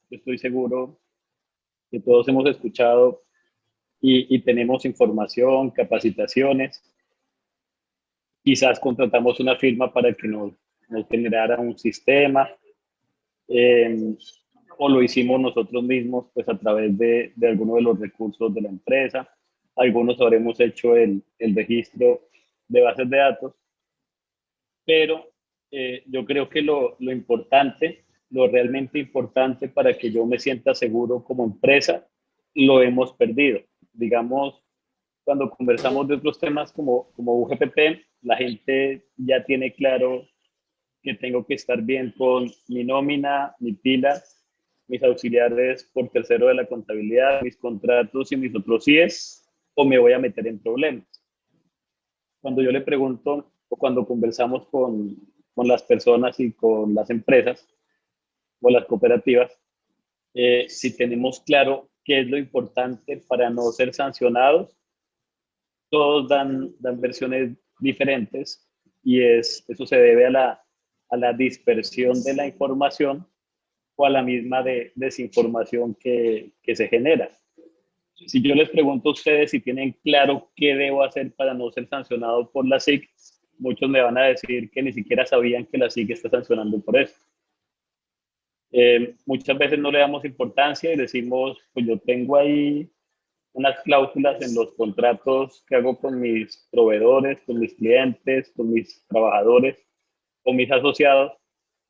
yo estoy seguro que todos hemos escuchado y tenemos información, capacitaciones. Quizás contratamos una firma para que nos generara un sistema, eh, o lo hicimos nosotros mismos pues a través de alguno de los recursos de la empresa. Algunos habremos hecho el registro de bases de datos, pero yo creo que lo importante, lo realmente importante para que yo me sienta seguro como empresa, lo hemos perdido. Digamos, cuando conversamos de otros temas como UGPP, la gente ya tiene claro que tengo que estar bien con mi nómina, mi pila, mis auxiliares por tercero de la contabilidad, mis contratos y mis otros CIES, o me voy a meter en problemas. Cuando yo le pregunto o cuando conversamos con las personas y con las empresas o las cooperativas, si tenemos claro qué es lo importante para no ser sancionados, todos dan versiones diferentes y eso se debe a la dispersión de la información o a la misma desinformación que se genera. Si yo les pregunto a ustedes si tienen claro qué debo hacer para no ser sancionado por la SIC, muchos me van a decir que ni siquiera sabían que la SIC está sancionando por eso. Muchas veces no le damos importancia y decimos, pues yo tengo ahí unas cláusulas en los contratos que hago con mis proveedores, con mis clientes, con mis trabajadores, con mis asociados,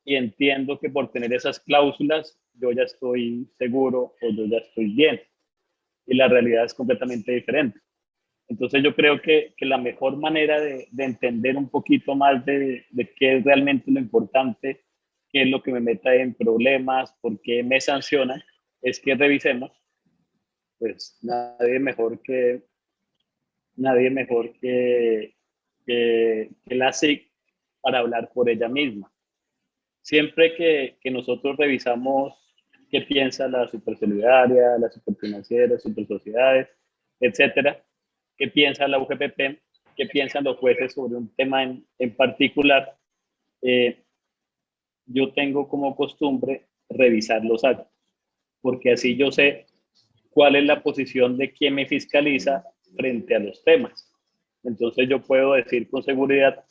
y entiendo que por tener esas cláusulas yo ya estoy seguro o yo ya estoy bien. Y la realidad es completamente diferente. Entonces yo creo que la mejor manera de entender un poquito más de qué es realmente lo importante, qué es lo que me meta en problemas, por qué me sancionan, es que revisemos, pues nadie mejor que la SIC para hablar por ella misma. Siempre que nosotros revisamos qué piensa la supersolidaria, la superfinanciera, supersociedades, etcétera, qué piensa la UGPP, qué piensan los jueces sobre un tema en particular, eh, yo tengo como costumbre revisar los actos, porque así yo sé cuál es la posición de quien me fiscaliza frente a los temas. Entonces yo puedo decir con seguridad,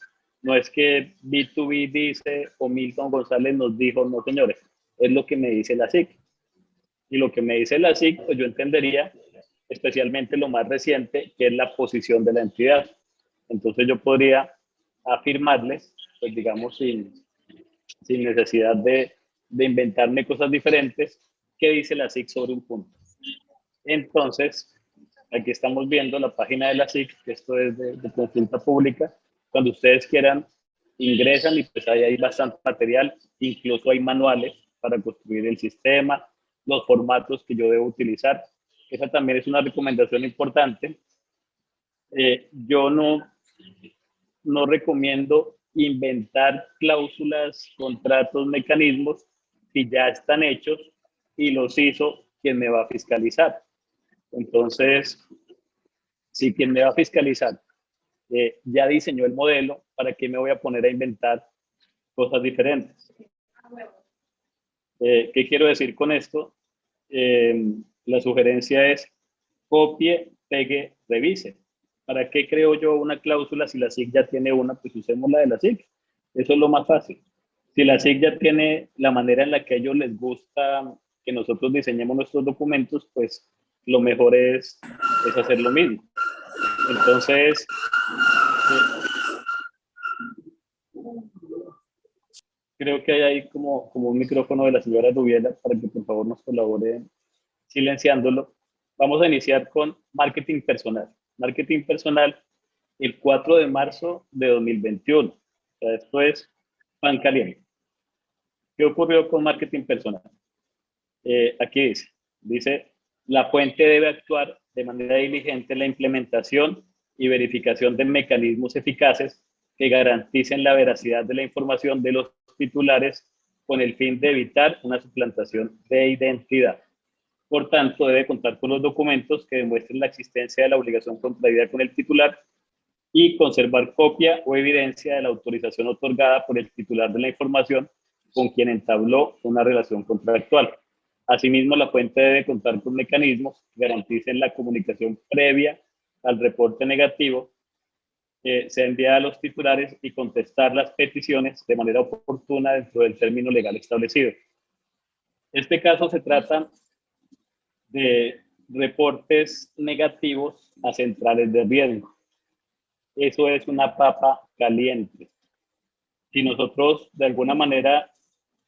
no es que B2B dice o Milton González nos dijo, no señores, es lo que me dice la SIC. Y lo que me dice la SIC, pues yo entendería, especialmente lo más reciente, que es la posición de la entidad. Entonces yo podría afirmarles, pues digamos, sin necesidad de inventarme cosas diferentes, qué dice la SIC sobre un punto. Entonces, aquí estamos viendo la página de la SIC, que esto es de consulta pública. Cuando ustedes quieran, ingresan y pues ahí hay bastante material, incluso hay manuales para construir el sistema, los formatos que yo debo utilizar. Esa también es una recomendación importante. Yo no recomiendo inventar cláusulas, contratos, mecanismos si ya están hechos y los hizo quien me va a fiscalizar. Entonces, si quien me va a fiscalizar ya diseñó el modelo, ¿para qué me voy a poner a inventar cosas diferentes? ¿Qué quiero decir con esto? La sugerencia es copie, pegue, revise. ¿Para qué creo yo una cláusula si la SIC ya tiene una? Pues usemos la de la SIC. Eso es lo más fácil. Si la SIC ya tiene la manera en la que a ellos les gusta que nosotros diseñemos nuestros documentos, pues lo mejor es hacer lo mismo. Entonces, creo que hay ahí como un micrófono de la señora Rubiela para que por favor nos colabore silenciándolo. Vamos a iniciar con marketing personal. Marketing personal el 4 de marzo de 2021. O sea, esto es pan caliente. ¿Qué ocurrió con marketing personal? Aquí dice, la fuente debe actuar de manera diligente en la implementación y verificación de mecanismos eficaces que garanticen la veracidad de la información de los titulares con el fin de evitar una suplantación de identidad. Por tanto, debe contar con los documentos que demuestren la existencia de la obligación contraída con el titular y conservar copia o evidencia de la autorización otorgada por el titular de la información con quien entabló una relación contractual. Asimismo, la fuente debe contar con mecanismos que garanticen la comunicación previa al reporte negativo, sea enviada a los titulares y contestar las peticiones de manera oportuna dentro del término legal establecido. En este caso se trata de reportes negativos a centrales de riesgo. Eso es una papa caliente. Si nosotros de alguna manera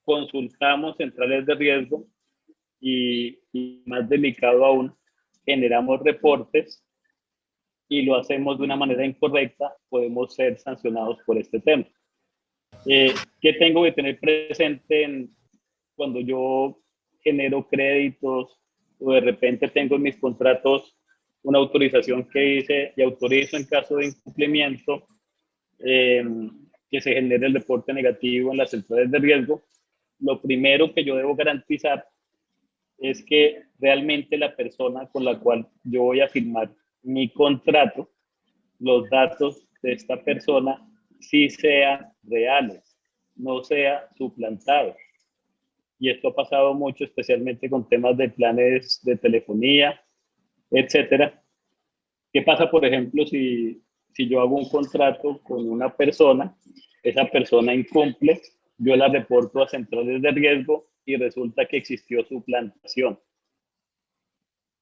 consultamos centrales de riesgo y más delicado aún, generamos reportes y lo hacemos de una manera incorrecta, podemos ser sancionados por este tema. ¿Qué tengo que tener presente cuando yo genero créditos o de repente tengo en mis contratos una autorización que dice y autorizo en caso de incumplimiento que se genere el reporte negativo en las centrales de riesgo? Lo primero que yo debo garantizar es que realmente la persona con la cual yo voy a firmar mi contrato, los datos de esta persona sí sean reales, no sea suplantado. Y esto ha pasado mucho, especialmente con temas de planes de telefonía, etcétera. ¿Qué pasa, por ejemplo, si yo hago un contrato con una persona, esa persona incumple, yo la reporto a centrales de riesgo y resulta que existió suplantación?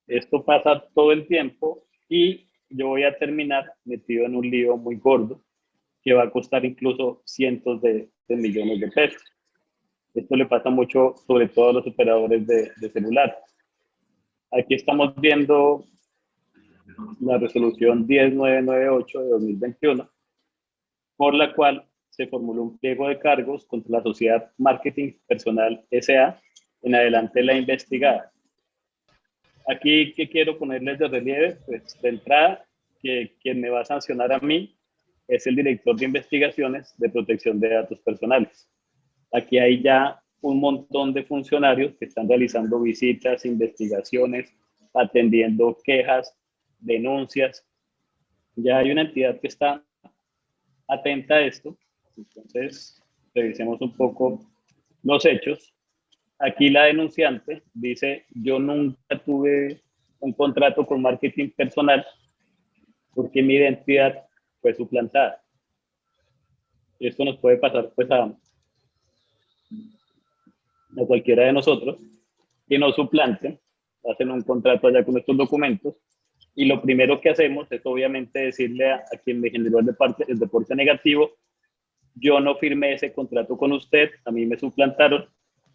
Esto pasa todo el tiempo y yo voy a terminar metido en un lío muy gordo que va a costar incluso cientos de millones de pesos. Esto le pasa mucho, sobre todo a los operadores de celular. Aquí estamos viendo la resolución 10998 de 2021, por la cual se formuló un pliego de cargos contra la sociedad Marketing Personal S.A., en adelante la investigada. Aquí, ¿qué quiero ponerles de relieve? Pues de entrada, que quien me va a sancionar a mí es el director de investigaciones de protección de datos personales. Aquí hay ya un montón de funcionarios que están realizando visitas, investigaciones, atendiendo quejas, denuncias. Ya hay una entidad que está atenta a esto. Entonces, revisemos un poco los hechos. Aquí la denunciante dice: yo nunca tuve un contrato con Marketing Personal porque mi identidad fue suplantada. Esto nos puede pasar pues a cualquiera de nosotros, que nos suplanten, hacen un contrato allá con estos documentos, y lo primero que hacemos es obviamente decirle a quien me generó el reporte negativo: yo no firmé ese contrato con usted, a mí me suplantaron,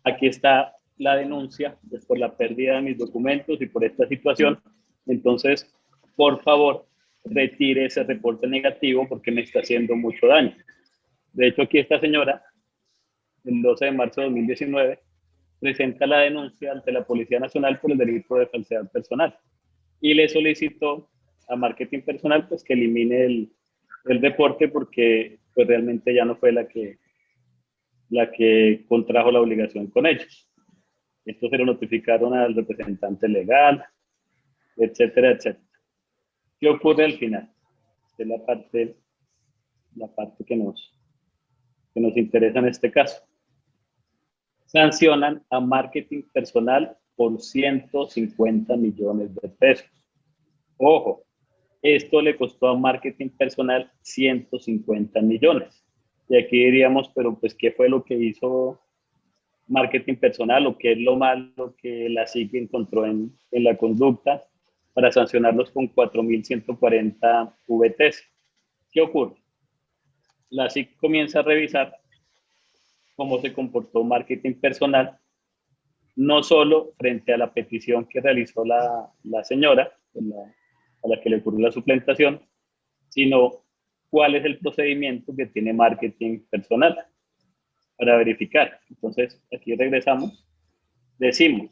aquí está la denuncia pues, por la pérdida de mis documentos y por esta situación, entonces, por favor, retire ese reporte negativo porque me está haciendo mucho daño. De hecho, aquí esta señora, el 12 de marzo de 2019, presenta la denuncia ante la Policía Nacional por el delito de falsedad personal y le solicitó a Marketing Personal pues que elimine el reporte porque pues realmente ya no fue la que contrajo la obligación con ellos. Esto se lo notificaron al representante legal, etcétera, etcétera. ¿Qué ocurre al final? Esta es la parte que nos interesa en este caso. Sancionan a Marketing Personal por 150 millones de pesos. Ojo, esto le costó a Marketing Personal 150 millones. Y aquí diríamos, pero pues, ¿qué fue lo que hizo Marketing Personal o qué es lo malo que la SIC encontró en la conducta para sancionarlos con 4.140 VTs? ¿Qué ocurre? La SIC comienza a revisar cómo se comportó Marketing Personal, no solo frente a la petición que realizó la señora, a la que le ocurrió la suplantación, sino cuál es el procedimiento que tiene Marketing Personal para verificar. Entonces, aquí regresamos, decimos,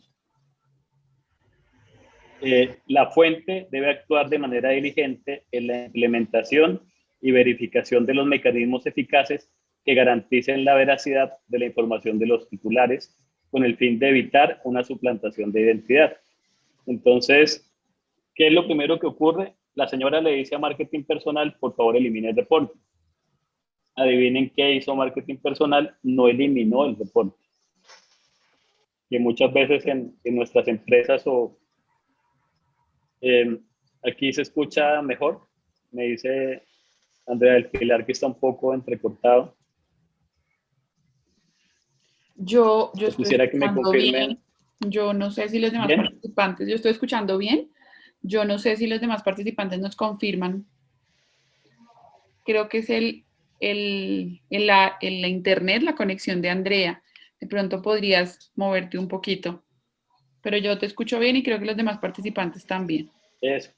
la fuente debe actuar de manera diligente en la implementación y verificación de los mecanismos eficaces que garanticen la veracidad de la información de los titulares con el fin de evitar una suplantación de identidad. Entonces, ¿qué es lo primero que ocurre? La señora le dice a Marketing Personal: por favor, elimine el reporte. Adivinen qué hizo Marketing Personal: no eliminó el reporte. que muchas veces en nuestras empresas o aquí se escucha mejor, me dice Andrea del Pilar que está un poco entrecortado. Yo O estoy quisiera que me escuchando confirmen. bien. Yo no sé si los demás Bien, participantes, yo estoy escuchando bien. Yo no sé si los demás participantes nos confirman. Creo que es la internet, la conexión de Andrea. De pronto podrías moverte un poquito. Pero yo te escucho bien y creo que los demás participantes también. eso,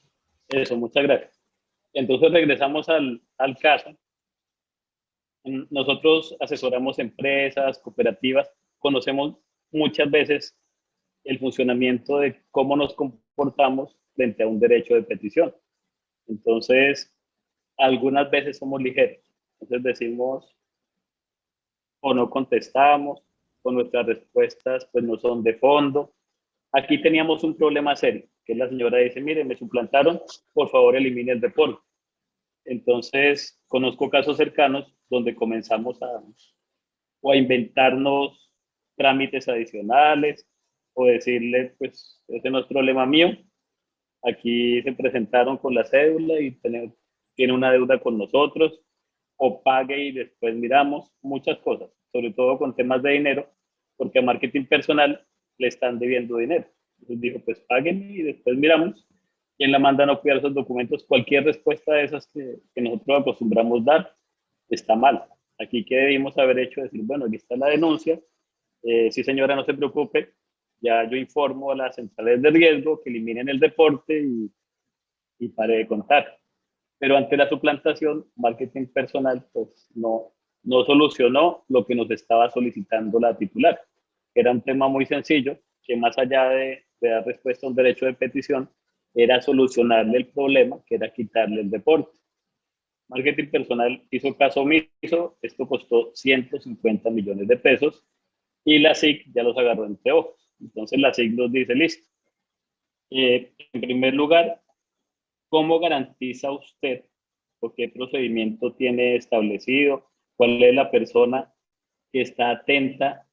eso, muchas gracias. Entonces regresamos al caso. Nosotros asesoramos empresas, cooperativas, conocemos muchas veces el funcionamiento de cómo nos comportamos frente a un derecho de petición. Entonces, algunas veces somos ligeros. Entonces decimos o no contestamos, o nuestras respuestas pues no son de fondo. Aquí teníamos un problema serio, que la señora dice, mire, me suplantaron, por favor elimine el reporte. Entonces, conozco casos cercanos donde comenzamos o a inventarnos trámites adicionales o decirle, pues, ese no es problema mío, aquí se presentaron con la cédula y tiene una deuda con nosotros, o pague y después miramos muchas cosas, sobre todo con temas de dinero, porque a marketing personal le están debiendo dinero. Entonces dijo, pues paguen y después miramos. ¿Quién la manda a no cuidar esos documentos? Cualquier respuesta de esas que nosotros acostumbramos dar está mal. Aquí que debimos haber hecho decir, bueno, aquí está la denuncia, sí señora, no se preocupe, ya yo informo a las centrales de riesgo que eliminen el reporte y pare de contar. Pero ante la suplantación, marketing personal pues no solucionó lo que nos estaba solicitando la titular. Era un tema muy sencillo, que más allá de dar respuesta a un derecho de petición, era solucionarle el problema, que era quitarle el reporte. Marketing personal hizo caso omiso, esto costó 150 millones de pesos y la SIC ya los agarró entre ojos. Entonces la SIC nos dice, listo, en primer lugar, ¿cómo garantiza usted o qué procedimiento tiene establecido? ¿Cuál es la persona que está atenta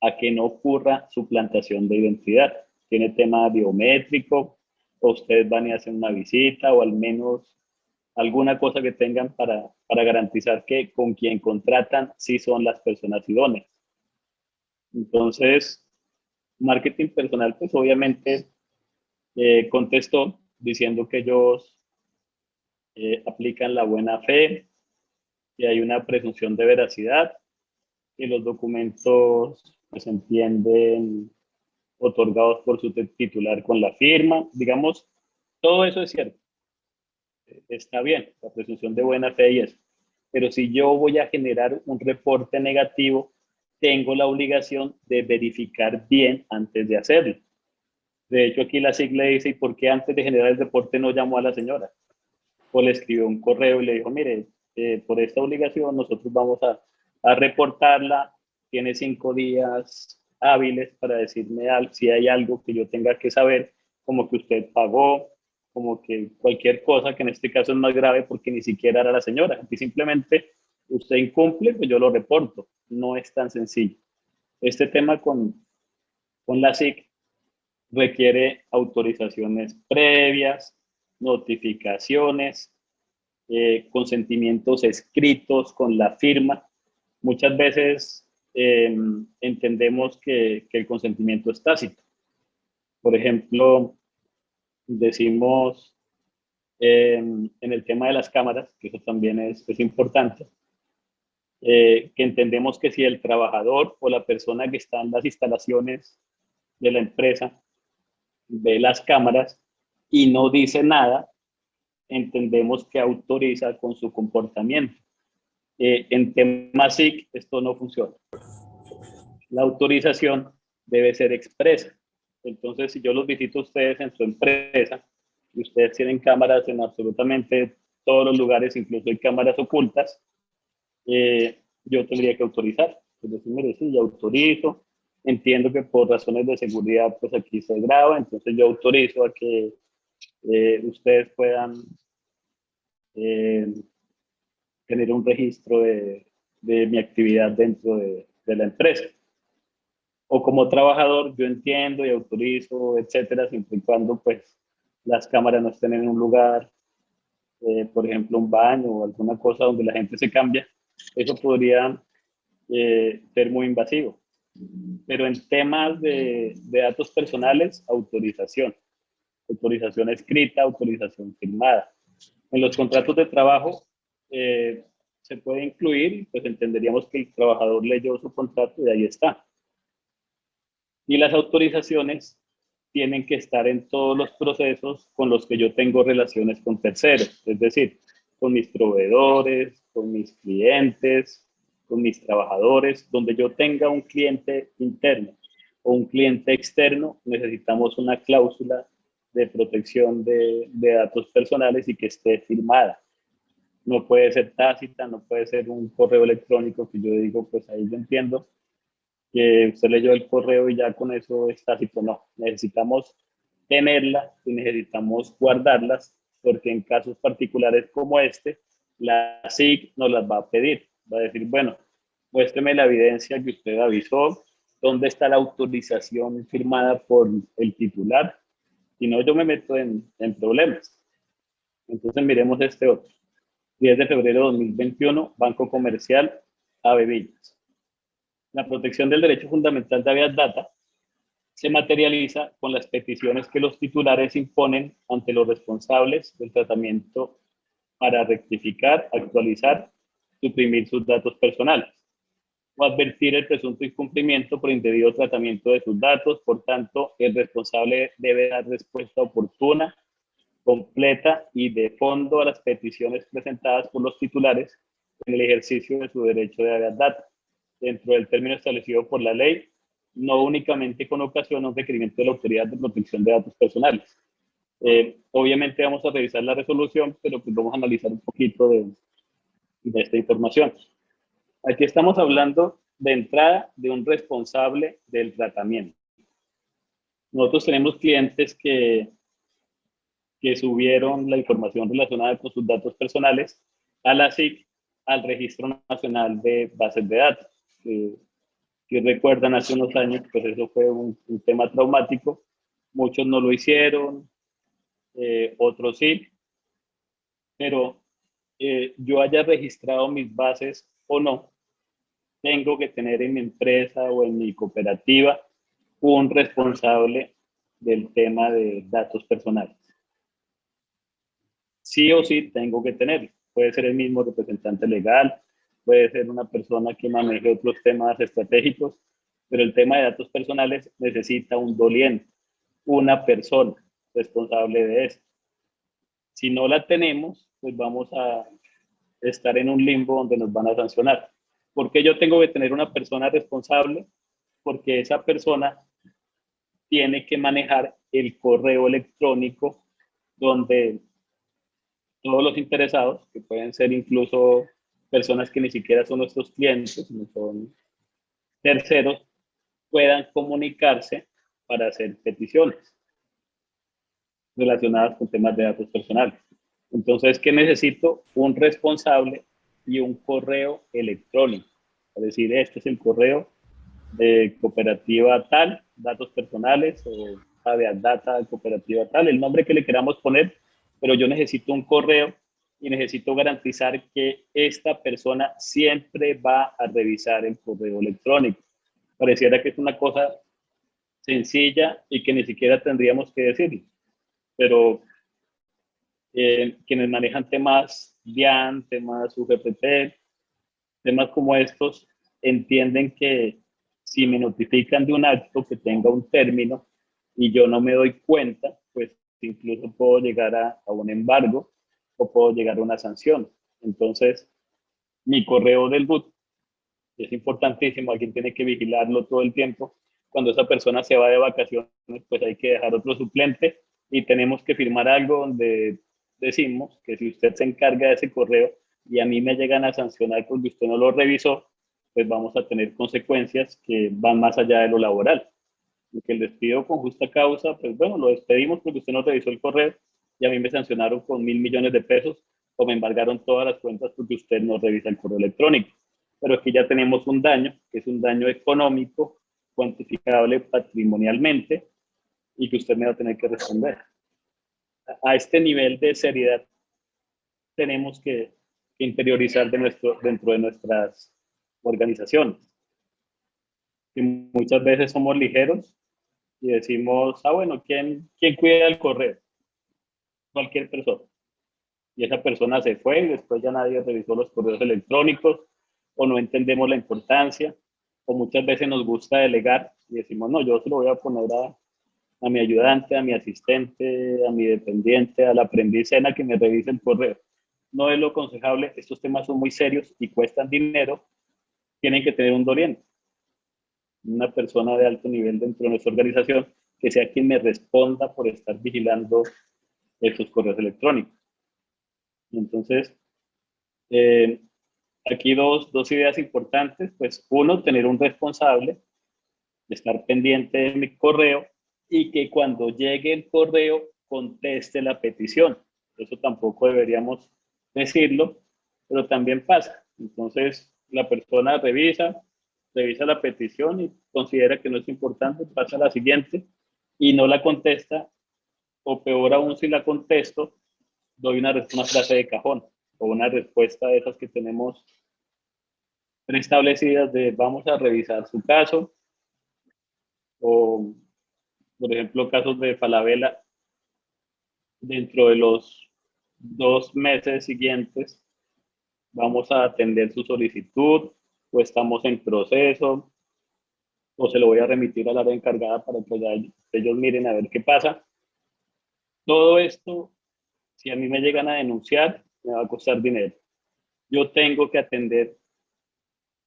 a que no ocurra suplantación de identidad? ¿Tiene tema biométrico? ¿O ustedes van y hacen una visita o al menos alguna cosa que tengan para garantizar que con quien contratan sí son las personas idóneas? Entonces, marketing personal, pues obviamente contestó diciendo que ellos aplican la buena fe, que hay una presunción de veracidad, que los documentos pues, se entienden otorgados por su titular con la firma. Digamos, todo eso es cierto. Está bien, la presunción de buena fe y eso. Pero si yo voy a generar un reporte negativo, tengo la obligación de verificar bien antes de hacerlo. De hecho, aquí la sigla dice, ¿y por qué antes de generar el reporte no llamó a la señora? O le escribió un correo y le dijo, mire, por esta obligación nosotros vamos a reportarla, tiene 5 días hábiles para decirme si hay algo que yo tenga que saber, como que usted pagó, como que cualquier cosa, que en este caso es más grave porque ni siquiera era la señora, y simplemente usted incumple, pues yo lo reporto, no es tan sencillo. Este tema con la SIC requiere autorizaciones previas, notificaciones, consentimientos escritos con la firma. Muchas veces entendemos que el consentimiento es tácito. Por ejemplo, decimos en el tema de las cámaras, que eso también es importante, que entendemos que si el trabajador o la persona que está en las instalaciones de la empresa ve las cámaras y no dice nada, entendemos que autoriza con su comportamiento. En temas SIC esto no funciona. La autorización debe ser expresa. Entonces, si yo los visito a ustedes en su empresa y ustedes tienen cámaras en absolutamente todos los lugares, incluso hay cámaras ocultas, yo tendría que autorizar. Es decir, mire, sí, yo autorizo, entiendo que por razones de seguridad, pues aquí se graba, entonces yo autorizo a que ustedes puedan eh, tener un registro de mi actividad dentro de la empresa. O como trabajador, yo entiendo y autorizo, etcétera, siempre y cuando pues las cámaras no estén en un lugar, por ejemplo, un baño o alguna cosa donde la gente se cambia, eso podría ser muy invasivo. Pero en temas de datos personales, autorización. Autorización escrita, autorización firmada. En los contratos de trabajo se puede incluir, pues entenderíamos que el trabajador leyó su contrato y ahí está. Y las autorizaciones tienen que estar en todos los procesos con los que yo tengo relaciones con terceros, es decir, con mis proveedores, con mis clientes, con mis trabajadores, donde yo tenga un cliente interno o un cliente externo, necesitamos una cláusula de protección de datos personales y que esté firmada. No puede ser tácita, no puede ser un correo electrónico que yo digo, pues ahí yo entiendo que usted leyó el correo y ya con eso está tácito. No, necesitamos tenerla y necesitamos guardarlas porque en casos particulares como este, la SIC nos las va a pedir. Va a decir, bueno, muéstreme la evidencia que usted avisó, dónde está la autorización firmada por el titular. Si no, yo me meto en problemas. Entonces miremos este otro. 10 de febrero de 2021, Banco Comercial AB Villas. La protección del derecho fundamental de habeas data se materializa con las peticiones que los titulares imponen ante los responsables del tratamiento para rectificar, actualizar, suprimir sus datos personales o advertir el presunto incumplimiento por indebido tratamiento de sus datos. Por tanto, el responsable debe dar respuesta oportuna, completa y de fondo a las peticiones presentadas por los titulares en el ejercicio de su derecho de habeas data, dentro del término establecido por la ley, no únicamente con ocasión a un requerimiento de la Autoridad de Protección de Datos Personales. Obviamente vamos a revisar la resolución, pero pues vamos a analizar un poquito de esta información. Aquí estamos hablando de entrada de un responsable del tratamiento. Nosotros tenemos clientes que subieron la información relacionada con sus datos personales a la SIC, al Registro Nacional de Bases de Datos. Que recuerdan hace unos años, pues eso fue un tema traumático. Muchos no lo hicieron, otros sí, pero yo haya registrado mis bases o no, tengo que tener en mi empresa o en mi cooperativa un responsable del tema de datos personales. Sí o sí tengo que tenerlo. Puede ser el mismo representante legal, puede ser una persona que maneje otros temas estratégicos, pero el tema de datos personales necesita un doliente, una persona responsable de eso. Si no la tenemos, pues vamos a estar en un limbo donde nos van a sancionar. ¿Por qué yo tengo que tener una persona responsable? Porque esa persona tiene que manejar el correo electrónico donde todos los interesados, que pueden ser incluso personas que ni siquiera son nuestros clientes, sino son terceros, puedan comunicarse para hacer peticiones relacionadas con temas de datos personales. Entonces, ¿qué necesito? Un responsable y un correo electrónico. Es decir, este es el correo de cooperativa tal, datos personales, o habeas data cooperativa tal, el nombre que le queramos poner, pero yo necesito un correo y necesito garantizar que esta persona siempre va a revisar el correo electrónico. Pareciera que es una cosa sencilla y que ni siquiera tendríamos que decirlo, pero quienes manejan temas DIAN, temas UGPT, temas como estos, entienden que si me notifican de un acto que tenga un término y yo no me doy cuenta, pues incluso puedo llegar a un embargo o puedo llegar a una sanción. Entonces, mi correo del boot es importantísimo, alguien tiene que vigilarlo todo el tiempo. Cuando esa persona se va de vacaciones, pues hay que dejar otro suplente y tenemos que firmar algo donde decimos que si usted se encarga de ese correo y a mí me llegan a sancionar porque usted no lo revisó, pues vamos a tener consecuencias que van más allá de lo laboral. Y que el despido con justa causa, pues bueno, lo despedimos porque usted no revisó el correo y a mí me sancionaron con 1.000 millones de pesos o me embargaron todas las cuentas porque usted no revisa el correo electrónico. Pero aquí ya tenemos un daño, que es un daño económico cuantificable patrimonialmente y que usted me va a tener que responder. A este nivel de seriedad tenemos que interiorizar dentro de nuestras organizaciones. Y muchas veces somos ligeros y decimos, bueno, ¿quién cuida el correo? Cualquier persona. Y esa persona se fue y después ya nadie revisó los correos electrónicos, o no entendemos la importancia, o muchas veces nos gusta delegar y decimos, no, yo se lo voy a poner a mi ayudante, a mi asistente, a mi dependiente, al aprendiz a que me revise el correo. No es lo aconsejable, estos temas son muy serios y cuestan dinero, tienen que tener un doliente, una persona de alto nivel dentro de nuestra organización, que sea quien me responda por estar vigilando esos correos electrónicos. Entonces, aquí dos ideas importantes, pues uno, tener un responsable, estar pendiente de mi correo y que cuando llegue el correo conteste la petición. Eso tampoco deberíamos decirlo, pero también pasa. Entonces, la persona revisa la petición y considera que no es importante, pasa a la siguiente y no la contesta, o peor aún si la contesto, doy una frase de cajón o una respuesta de esas que tenemos preestablecidas de vamos a revisar su caso, o por ejemplo casos de Falabella, dentro de los 2 meses siguientes vamos a atender su solicitud, o estamos en proceso, o se lo voy a remitir a la área encargada para que ya ellos miren a ver qué pasa. Todo esto, si a mí me llegan a denunciar, me va a costar dinero. Yo tengo que atender,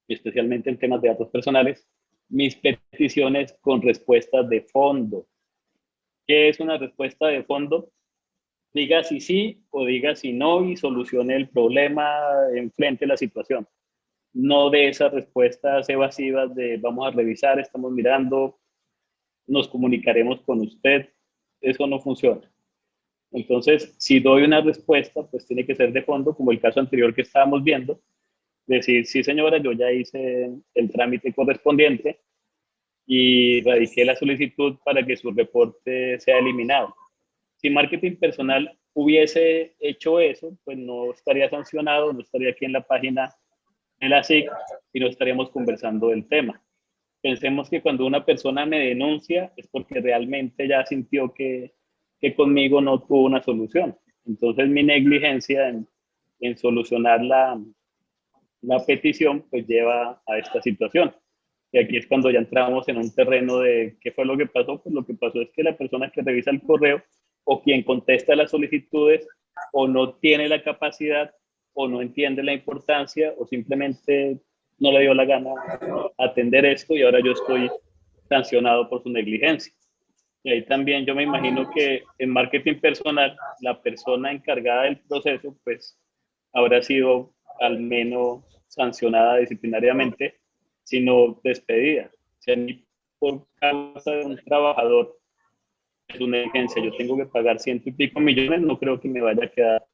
especialmente en temas de datos personales, mis peticiones con respuestas de fondo. ¿Qué es una respuesta de fondo? Diga si sí o diga si no y solucione el problema, enfrente la situación. No de esas respuestas evasivas de vamos a revisar, estamos mirando, nos comunicaremos con usted. Eso no funciona. Entonces, si doy una respuesta, pues tiene que ser de fondo, como el caso anterior que estábamos viendo. Decir, sí señora, yo ya hice el trámite correspondiente y radiqué la solicitud para que su reporte sea eliminado. Si marketing personal hubiese hecho eso, pues no estaría sancionado, no estaría aquí en la página de la SIC y no estaríamos conversando del tema. Pensemos que cuando una persona me denuncia es porque realmente ya sintió que conmigo no tuvo una solución. Entonces mi negligencia en solucionar la petición pues lleva a esta situación. Y aquí es cuando ya entramos en un terreno de qué fue lo que pasó. Pues lo que pasó es que la persona que revisa el correo o quien contesta las solicitudes o no tiene la capacidad o no entiende la importancia o simplemente no le dio la gana atender esto y ahora yo estoy sancionado por su negligencia. Y ahí también yo me imagino que en marketing personal la persona encargada del proceso pues habrá sido al menos sancionada disciplinariamente, sino despedida. Si a mí por causa de un trabajador es una emergencia, yo tengo que pagar 100 y pico millones, no creo que me vaya a quedar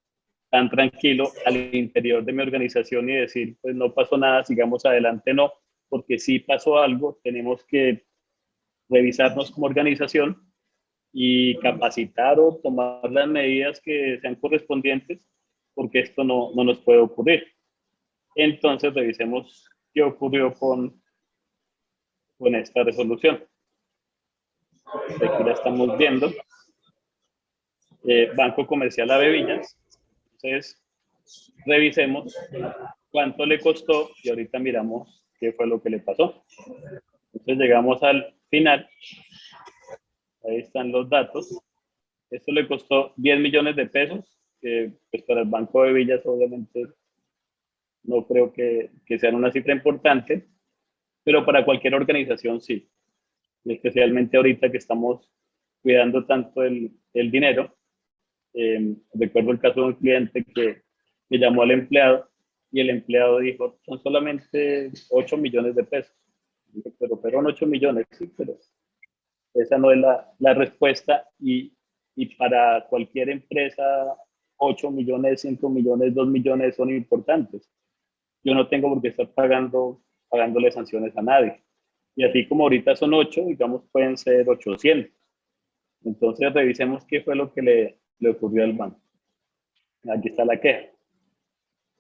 tan tranquilo al interior de mi organización y decir, pues no pasó nada, sigamos adelante, no, porque si pasó algo, tenemos que revisarnos como organización y capacitar o tomar las medidas que sean correspondientes, porque esto no nos puede ocurrir. Entonces, revisemos qué ocurrió con esta resolución. Aquí la estamos viendo. Banco Comercial Avevillas. Entonces, revisemos cuánto le costó y ahorita miramos qué fue lo que le pasó. Entonces, llegamos al final. Ahí están los datos. Esto le costó 10 millones de pesos, que pues para el Banco de Villas obviamente no creo que sean una cifra importante, pero para cualquier organización sí. Y especialmente ahorita que estamos cuidando tanto el dinero. Recuerdo el caso de un cliente que llamó al empleado y el empleado dijo, son solamente 8 millones de pesos. Dije, pero fueron 8 millones, sí, pero esa no es la respuesta y para cualquier empresa 8 millones, 5 millones, 2 millones son importantes. Yo no tengo por qué estar pagándole sanciones a nadie. Y así como ahorita son 8, digamos, pueden ser 800. Entonces revisemos qué fue lo que le ocurrió al banco. Aquí está la queja,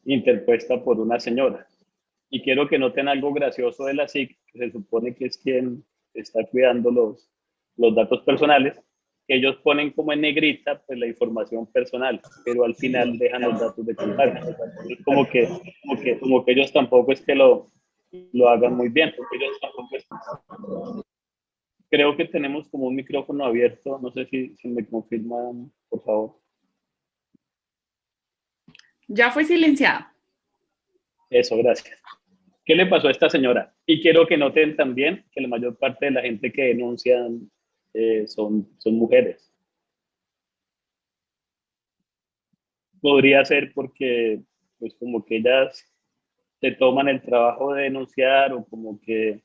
interpuesta por una señora. Y quiero que noten algo gracioso de la SIC, que se supone que es quien está cuidando los datos personales, que ellos ponen como en negrita pues la información personal, pero al final dejan los datos de contacto. Es como que ellos tampoco es que lo hagan muy bien. Creo que tenemos como un micrófono abierto, no sé si me confirman, por favor. Ya fue silenciado. Eso, gracias. ¿Qué le pasó a esta señora? Y quiero que noten también que la mayor parte de la gente que denuncian son mujeres. Podría ser porque, pues, como que ellas se toman el trabajo de denunciar o como que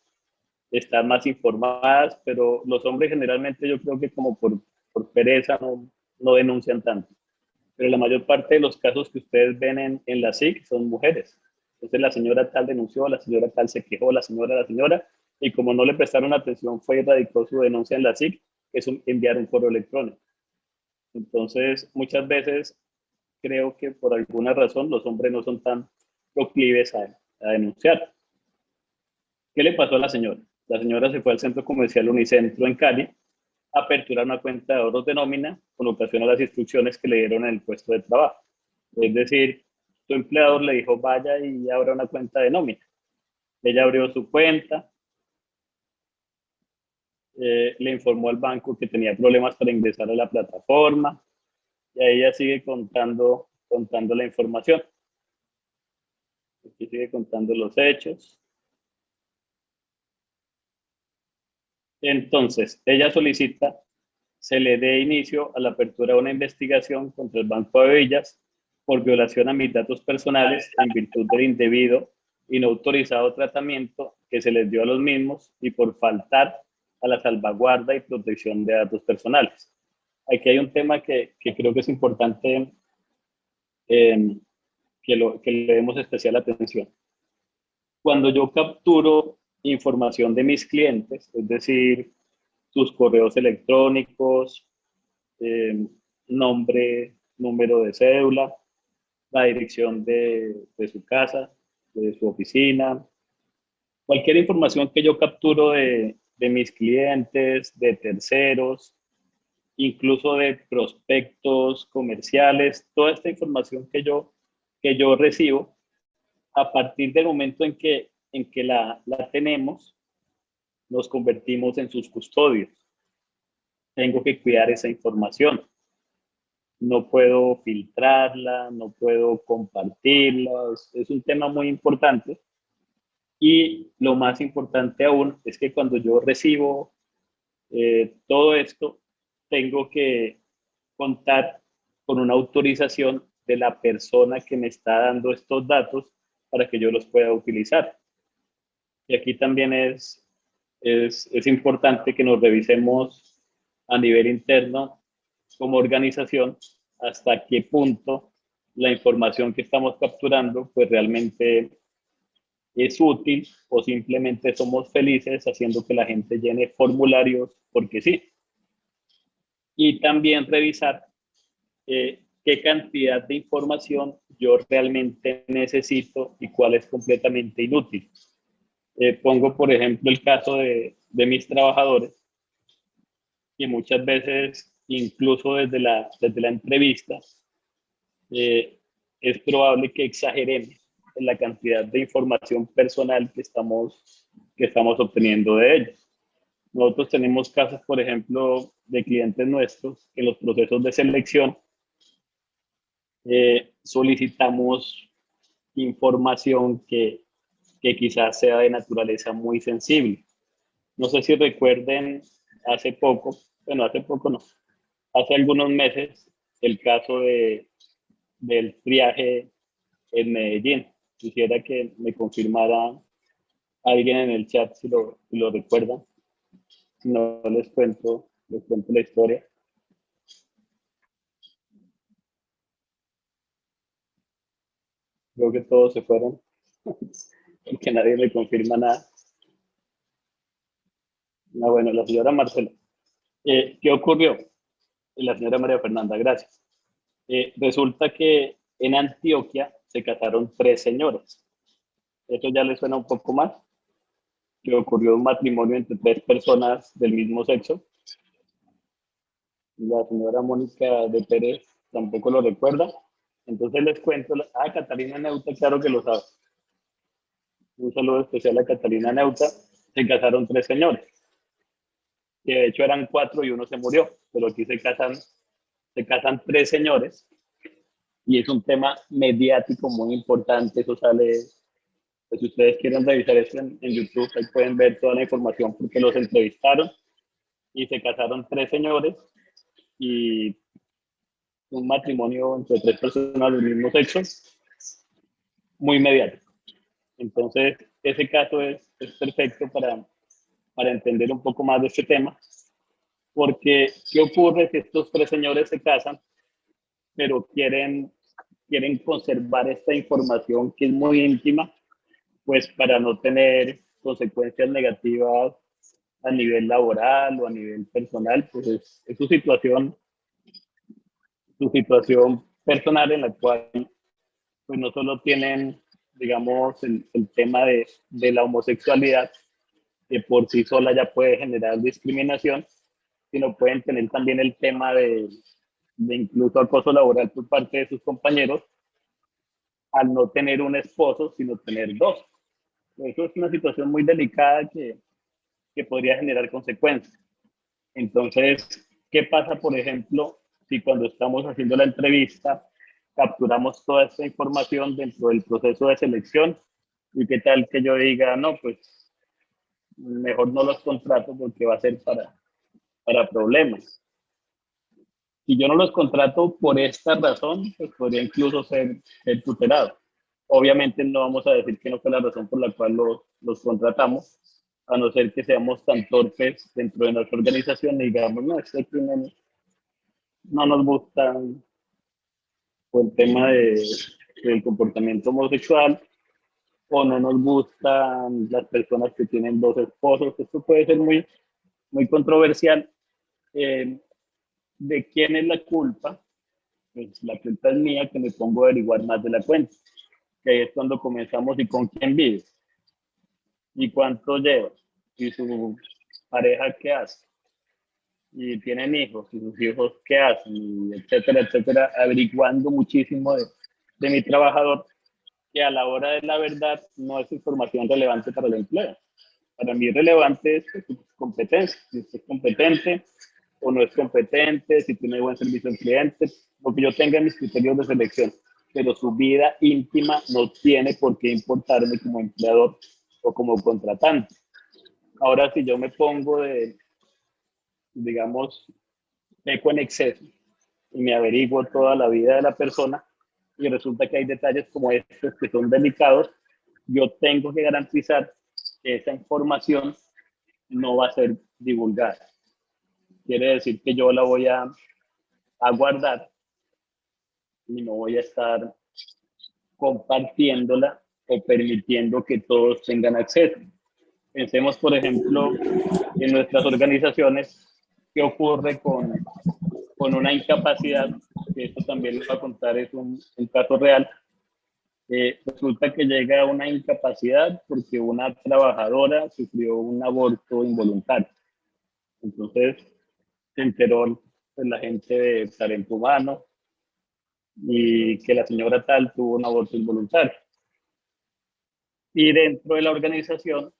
están más informadas, pero los hombres generalmente yo creo que como por pereza no denuncian tanto. Pero la mayor parte de los casos que ustedes ven en la SIC son mujeres. Entonces la señora tal denunció, la señora tal se quejó, la señora, y como no le prestaron atención, fue y radicó su denuncia en la SIC, que es enviar un correo electrónico. Entonces, muchas veces creo que por alguna razón los hombres no son tan proclives a denunciar. ¿Qué le pasó a la señora? La señora se fue al centro comercial Unicentro en Cali a aperturar una cuenta de ahorros de nómina con ocasión a las instrucciones que le dieron en el puesto de trabajo. Es decir, su empleador le dijo, vaya y abra una cuenta de nómina. Ella abrió su cuenta, le informó al banco que tenía problemas para ingresar a la plataforma y ahí ella sigue contando la información. Aquí sigue contando los hechos. Entonces, ella solicita se le dé inicio a la apertura de una investigación contra el Banco de Villas por violación a mis datos personales en virtud del indebido y no autorizado tratamiento que se les dio a los mismos y por faltar a la salvaguarda y protección de datos personales. Aquí hay un tema que creo que es importante que le demos especial atención. Cuando yo capturo información de mis clientes, es decir, sus correos electrónicos, eh, nombre, número de cédula, la dirección de su casa, de su oficina, cualquier información que yo capturo de mis clientes, de terceros, incluso de prospectos comerciales, toda esta información que yo recibo, a partir del momento en que la tenemos, nos convertimos en sus custodios. Tengo que cuidar esa información. No puedo filtrarla, no puedo compartirla, es un tema muy importante. Y lo más importante aún es que cuando yo recibo todo esto, tengo que contar con una autorización de la persona que me está dando estos datos para que yo los pueda utilizar. Y aquí también es importante que nos revisemos a nivel interno como organización hasta qué punto la información que estamos capturando pues realmente es útil o simplemente somos felices haciendo que la gente llene formularios porque sí. Y también revisar qué cantidad de información yo realmente necesito y cuál es completamente inútil. Pongo, por ejemplo, el caso de mis trabajadores, que muchas veces, incluso desde la entrevista, eh, es probable que exageremos en la cantidad de información personal que estamos obteniendo de ellos. Nosotros tenemos casos, por ejemplo, de clientes nuestros que en los procesos de selección solicitamos información que quizás sea de naturaleza muy sensible. No sé si recuerden hace poco, bueno, hace poco no, hace algunos meses, el caso del triaje en Medellín. Quisiera que me confirmara alguien en el chat si lo recuerdan. Si no, les cuento la historia. Creo que todos se fueron, porque nadie me confirma nada. Ah, bueno, la señora Marcela. ¿Qué ocurrió? La señora María Fernanda, gracias. Resulta que en Antioquia se casaron tres señores. Eso ya le suena un poco más. Que ocurrió un matrimonio entre tres personas del mismo sexo. La señora Mónica de Pérez tampoco lo recuerda. Entonces les cuento. Catalina Neuta, claro que lo sabe. Un saludo especial a Catalina Neuta. Se casaron tres señores, que de hecho eran cuatro y uno se murió, pero aquí se casan tres señores y es un tema mediático muy importante. Eso sale, pues si ustedes quieren revisar eso en YouTube, ahí pueden ver toda la información porque los entrevistaron y se casaron tres señores y un matrimonio entre tres personas del mismo sexo, muy mediático. Entonces, ese caso es perfecto para entender un poco más de este tema, porque ¿qué ocurre si estos tres señores se casan, pero quieren conservar esta información que es muy íntima, pues para no tener consecuencias negativas a nivel laboral o a nivel personal? Pues es su situación personal en la cual pues no solo tienen, digamos, el tema de la homosexualidad, que por sí sola ya puede generar discriminación, sino pueden tener también el tema de incluso acoso laboral por parte de sus compañeros al no tener un esposo, sino tener dos. Eso es una situación muy delicada que podría generar consecuencias. Entonces, ¿qué pasa, por ejemplo, si cuando estamos haciendo la entrevista capturamos toda esta información dentro del proceso de selección? ¿Y qué tal que yo diga, no, pues mejor no los contrato porque va a ser para problemas? Si yo no los contrato por esta razón, pues podría incluso ser tutelado. Obviamente no vamos a decir que no fue la razón por la cual los contratamos, a no ser que seamos tan torpes dentro de nuestra organización y digamos, no, este aquí no nos gusta el tema del comportamiento homosexual, o no nos gustan las personas que tienen dos esposos. Esto puede ser muy, muy controversial. Eh, ¿De quién es la culpa? Pues la culpa es mía, que me pongo a averiguar más de la cuenta, que ahí es cuando comenzamos. ¿Y con quién vive? ¿Y cuánto lleva? ¿Y su pareja qué hace? ¿Y tienen hijos? ¿Y sus hijos qué hacen? Y etcétera, etcétera, averiguando muchísimo de mi trabajador, que a la hora de la verdad no es información relevante para el empleo. Para mí relevante es su competencia, si es competente o no es competente, si tiene buen servicio al cliente, porque yo tenga mis criterios de selección, pero su vida íntima no tiene por qué importarme como empleador o como contratante. Ahora, si yo me pongo digamos, peco en exceso y me averiguo toda la vida de la persona y resulta que hay detalles como estos que son delicados, yo tengo que garantizar que esa información no va a ser divulgada. Quiere decir que yo la voy a guardar y no voy a estar compartiéndola o permitiendo que todos tengan acceso. Pensemos, por ejemplo, en nuestras organizaciones, qué ocurre con una incapacidad, que esto también les voy a contar, es un caso real. Resulta que llega una incapacidad porque una trabajadora sufrió un aborto involuntario. Entonces se enteró pues, la gente de talento humano y que la señora tal tuvo un aborto involuntario. Y dentro de la organización,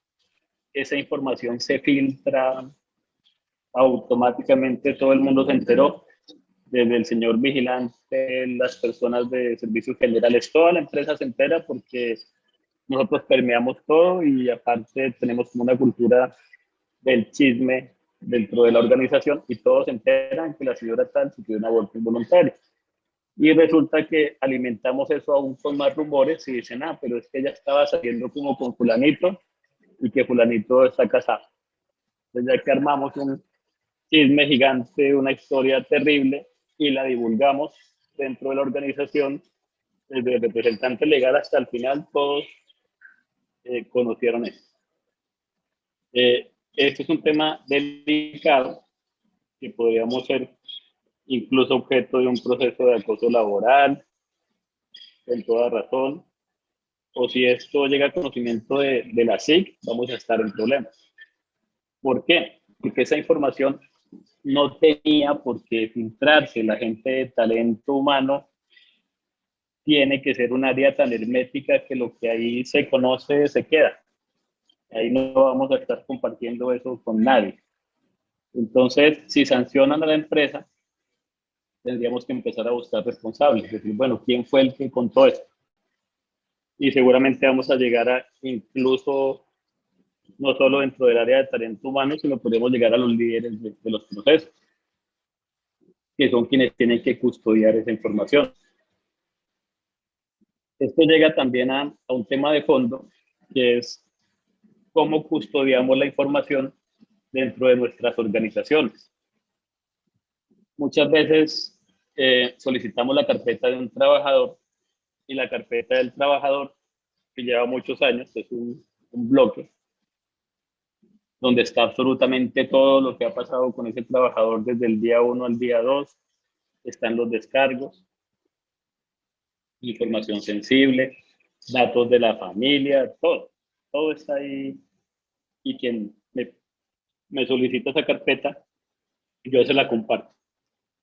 esa información se filtra automáticamente, todo el mundo se enteró, desde el señor vigilante, las personas de servicios generales, toda la empresa se entera porque nosotros permeamos todo y aparte tenemos como una cultura del chisme dentro de la organización y todos se enteran que la señora tal sufrió un aborto involuntario. Y resulta que alimentamos eso aún con más rumores y dicen, pero es que ella estaba saliendo como con fulanito y que fulanito está casado. Entonces ya que armamos un chisme gigante, una historia terrible y la divulgamos dentro de la organización, desde el representante legal hasta el final, todos conocieron esto. este es un tema delicado que podríamos ser incluso objeto de un proceso de acoso laboral, en toda razón, o si esto llega a conocimiento de la SIC, vamos a estar en problemas. ¿Por qué? Porque esa información no tenía por qué filtrarse. La gente de talento humano tiene que ser un área tan hermética que lo que ahí se conoce se queda. Ahí no vamos a estar compartiendo eso con nadie. Entonces, si sancionan a la empresa, tendríamos que empezar a buscar responsables. Es decir, bueno, ¿quién fue el que contó esto? Y seguramente vamos a llegar a incluso, no solo dentro del área de talento humano, sino podemos llegar a los líderes de los procesos, que son quienes tienen que custodiar esa información. Esto llega también a un tema de fondo, que es cómo custodiamos la información dentro de nuestras organizaciones. Muchas veces solicitamos la carpeta de un trabajador y la carpeta del trabajador, que lleva muchos años, es un bloque donde está absolutamente todo lo que ha pasado con ese trabajador desde el día 1 al día 2, están los descargos, información sensible, datos de la familia, todo está ahí, y quien me solicita esa carpeta, yo se la comparto.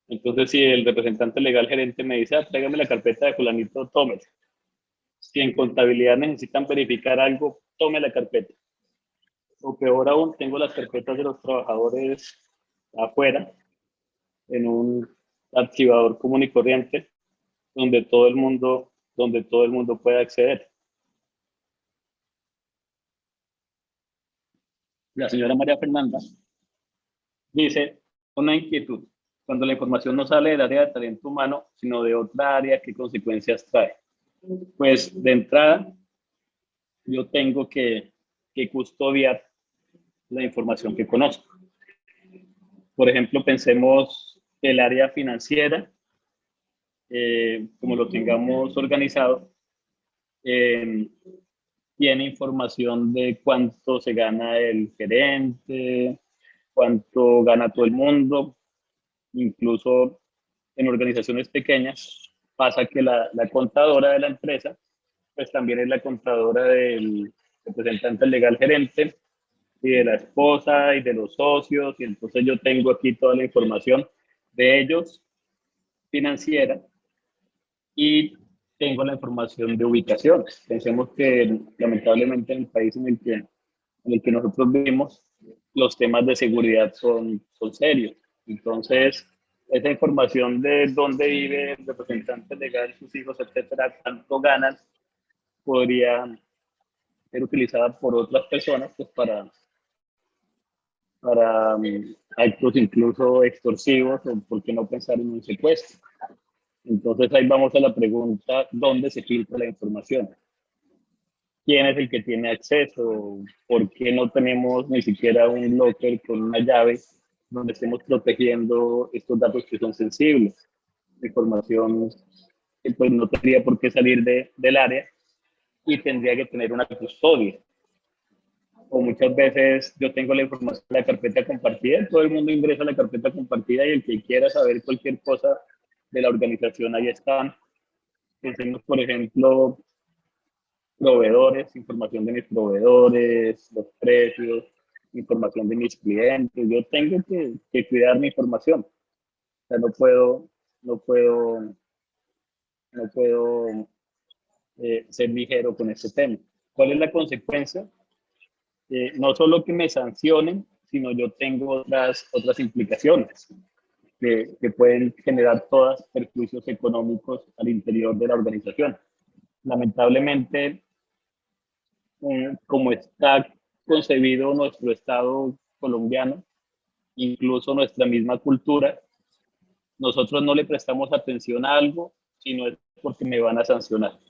Entonces, si el representante legal gerente me dice, tráigame la carpeta de fulanito, tómela. Si en contabilidad necesitan verificar algo, tome la carpeta. O peor aún, tengo las carpetas de los trabajadores afuera, en un archivador común y corriente, donde todo el mundo puede acceder. La señora María Fernanda dice, una inquietud, cuando la información no sale del área de talento humano, sino de otra área, ¿qué consecuencias trae? Pues de entrada, yo tengo que custodiar la información que conozco. Por ejemplo, pensemos el área financiera, como lo tengamos organizado, tiene información de cuánto se gana el gerente, cuánto gana todo el mundo, incluso en organizaciones pequeñas pasa que la contadora de la empresa pues también es la contadora del representante legal gerente y de la esposa y de los socios, y entonces yo tengo aquí toda la información de ellos financiera y tengo la información de ubicaciones. Pensemos que lamentablemente en el país en el que nosotros vivimos, los temas de seguridad son serios. Entonces, esa información de dónde vive el representante legal, sus hijos, etcétera, cuánto ganan, podría ser utilizada por otras personas pues, para actos incluso extorsivos, o por qué no pensar en un secuestro. Entonces ahí vamos a la pregunta, ¿dónde se filtra la información? ¿Quién es el que tiene acceso? ¿Por qué no tenemos ni siquiera un locker con una llave donde estemos protegiendo estos datos que son sensibles? Información que pues no tendría por qué salir del área y tendría que tener una custodia. O muchas veces yo tengo la información de la carpeta compartida, todo el mundo ingresa a la carpeta compartida y el que quiera saber cualquier cosa de la organización, ahí están. Pensemos, por ejemplo, proveedores, información de mis proveedores, los precios, información de mis clientes. Yo tengo que cuidar mi información. O sea, no puedo ser ligero con este tema. ¿Cuál es la consecuencia? No solo que me sancionen, sino yo tengo otras implicaciones que pueden generar todas perjuicios económicos al interior de la organización. Lamentablemente, como está concebido nuestro Estado colombiano, incluso nuestra misma cultura, nosotros no le prestamos atención a algo, sino es porque me van a sancionar.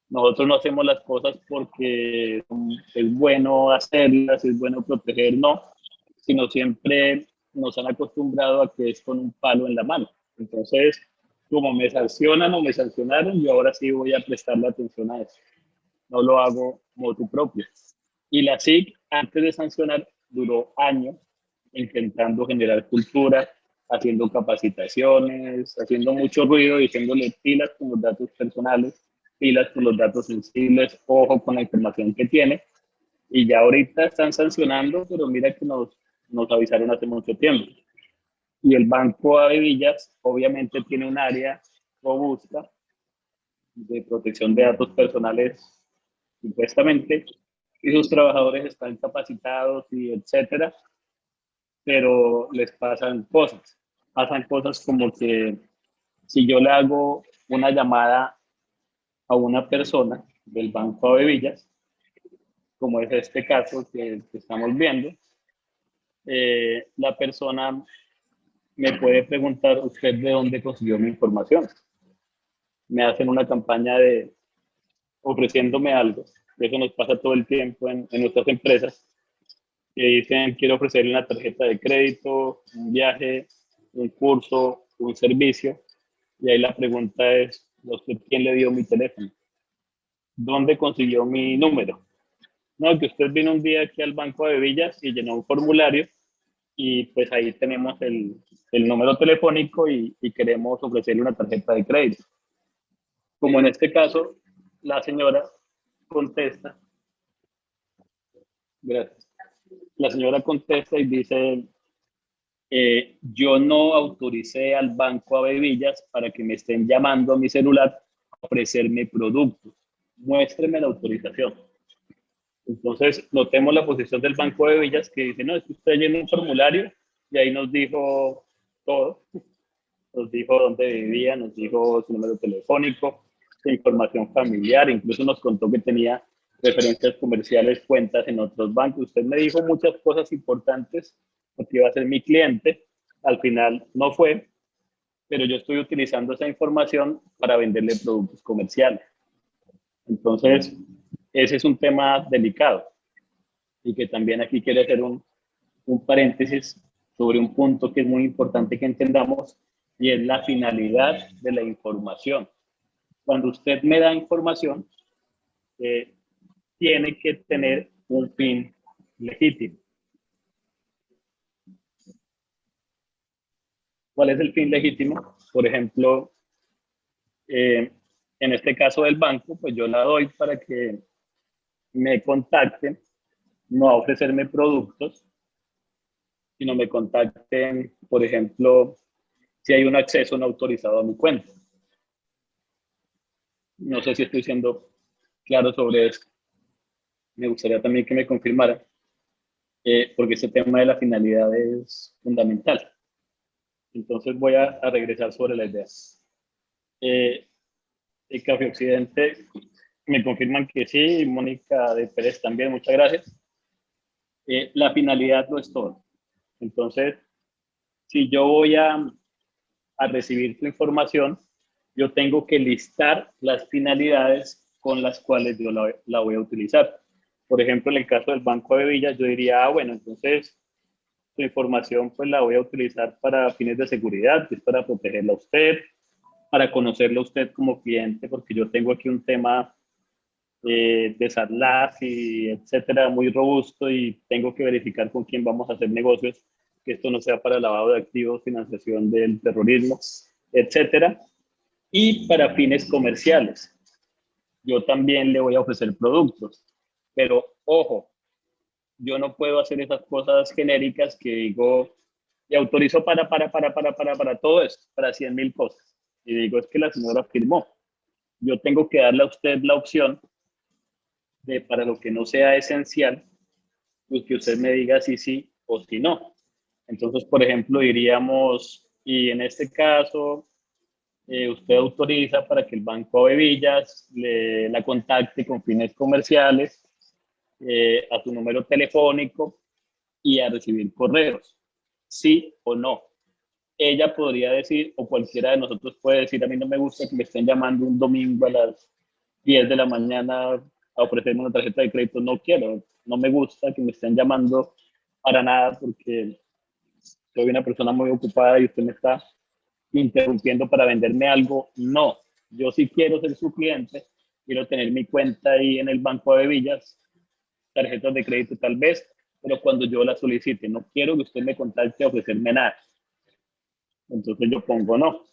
Nosotros no hacemos las cosas porque es bueno hacerlas, es bueno proteger, no, sino siempre nos han acostumbrado a que es con un palo en la mano. Entonces, como me sancionan o me sancionaron, yo ahora sí voy a prestarle atención a eso. No lo hago motu propio. Y la SIC, antes de sancionar, duró años intentando generar cultura, haciendo capacitaciones, haciendo mucho ruido, diciéndole pilas con los datos personales, pilas con los datos sensibles, ojo con la información que tiene. Y ya ahorita están sancionando, pero mira que nos avisaron hace mucho tiempo. Y el Banco Ave Villas obviamente tiene un área robusta de protección de datos personales, supuestamente, y sus trabajadores están capacitados y etcétera, pero les pasan cosas. Pasan cosas como que si yo le hago una llamada a una persona del Banco Ave Villas, como es este caso que estamos viendo, la persona me puede preguntar: ¿usted de dónde consiguió mi información? Me hacen una campaña de ofreciéndome algo. Eso nos pasa todo el tiempo en nuestras empresas, que dicen: quiero ofrecerle una tarjeta de crédito, un viaje, un curso, un servicio. Y ahí la pregunta es: ¿usted quién le dio mi teléfono? ¿Dónde consiguió mi número? No, que usted vino un día aquí al Banco de Villas y llenó un formulario y pues ahí tenemos el número telefónico y queremos ofrecerle una tarjeta de crédito. Como en este caso, la señora contesta, gracias, la señora contesta y dice: yo no autoricé al Banco Ave Villas para que me estén llamando a mi celular a ofrecerme productos. Muéstreme la autorización. Entonces, notemos la posición del Banco de Villas, que dice: no, es que usted llenó un formulario y ahí nos dijo todo. Nos dijo dónde vivía, nos dijo su número telefónico, su información familiar, incluso nos contó que tenía referencias comerciales, cuentas en otros bancos. Usted me dijo muchas cosas importantes porque iba a ser mi cliente. Al final no fue, pero yo estoy utilizando esa información para venderle productos comerciales. Entonces, ese es un tema delicado y que también aquí quiero hacer un paréntesis sobre un punto que es muy importante que entendamos, y es la finalidad de la información. Cuando usted me da información, tiene que tener un fin legítimo. ¿Cuál es el fin legítimo? Por ejemplo, en este caso del banco, pues yo la doy para que me contacten, no a ofrecerme productos, sino me contacten, por ejemplo, si hay un acceso no autorizado a mi cuenta. No sé si estoy siendo claro sobre esto. Me gustaría también que me confirmara, porque este tema de la finalidad es fundamental. Entonces voy a regresar sobre la idea. El Café Occidente me confirman que sí, Mónica de Pérez también, muchas gracias. La finalidad no es todo. Entonces, si yo voy a recibir tu información, yo tengo que listar las finalidades con las cuales yo la voy a utilizar. Por ejemplo, en el caso del Banco de Villas, yo diría: bueno, entonces tu información pues la voy a utilizar para fines de seguridad, que es para protegerla a usted, para conocerla a usted como cliente, porque yo tengo aquí un tema de SATLAS y etcétera, muy robusto, y tengo que verificar con quién vamos a hacer negocios, que esto no sea para lavado de activos, financiación del terrorismo, etcétera. Y para fines comerciales, yo también le voy a ofrecer productos, pero ojo, yo no puedo hacer esas cosas genéricas que digo y autorizo para todo esto, para 100.000 cosas. Y digo: es que la señora firmó. Yo tengo que darle a usted la opción de, para lo que no sea esencial, pues que usted me diga si sí o si no. Entonces, por ejemplo, diríamos: y en este caso, usted autoriza para que el Banco de Villas la contacte con fines comerciales, a su número telefónico y a recibir correos, sí o no. Ella podría decir, o cualquiera de nosotros puede decir: a mí no me gusta que me estén llamando un domingo a las 10 de la mañana a ofrecerme una tarjeta de crédito. No quiero, no me gusta que me estén llamando para nada, porque soy una persona muy ocupada y usted me está interrumpiendo para venderme algo. No, yo sí quiero ser su cliente, quiero tener mi cuenta ahí en el Banco de Villas, tarjetas de crédito tal vez, pero cuando yo la solicite, no quiero que usted me contacte a ofrecerme nada. Entonces yo pongo no.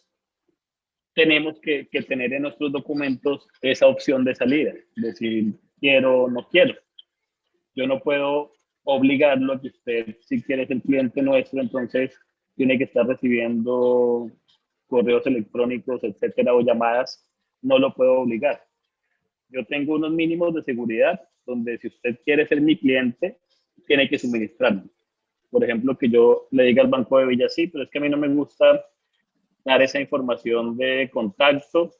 Tenemos que tener en nuestros documentos esa opción de salida, decir quiero o no quiero. Yo no puedo obligarlo a que usted, si quiere ser cliente nuestro, entonces tiene que estar recibiendo correos electrónicos, etcétera, o llamadas. No lo puedo obligar. Yo tengo unos mínimos de seguridad donde si usted quiere ser mi cliente, tiene que suministrarme. Por ejemplo, que yo le diga al Banco de Villa, sí, pero es que a mí no me gusta dar esa información de contacto,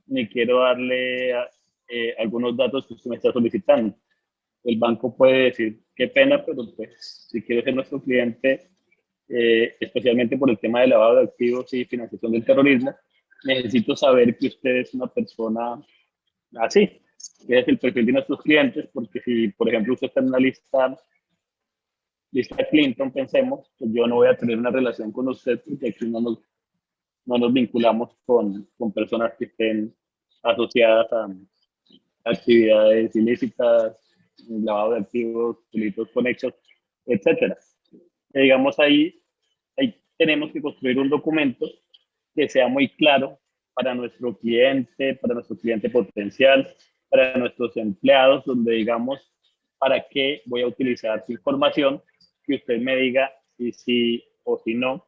ni quiero darle algunos datos que usted me está solicitando. El banco puede decir, qué pena, pero pues si quiere ser nuestro cliente, especialmente por el tema de lavado de activos y financiación del terrorismo, necesito saber que usted es una persona así, que es el perfil de nuestros clientes, porque si, por ejemplo, usted está en una lista Clinton, pensemos, pues yo no voy a tener una relación con usted porque aquí no nos vinculamos con personas que estén asociadas a actividades ilícitas, lavado de activos, delitos conexos, etcétera. Digamos, ahí tenemos que construir un documento que sea muy claro para nuestro cliente potencial, para nuestros empleados, donde digamos, ¿para qué voy a utilizar su información? Que usted me diga si sí o si no,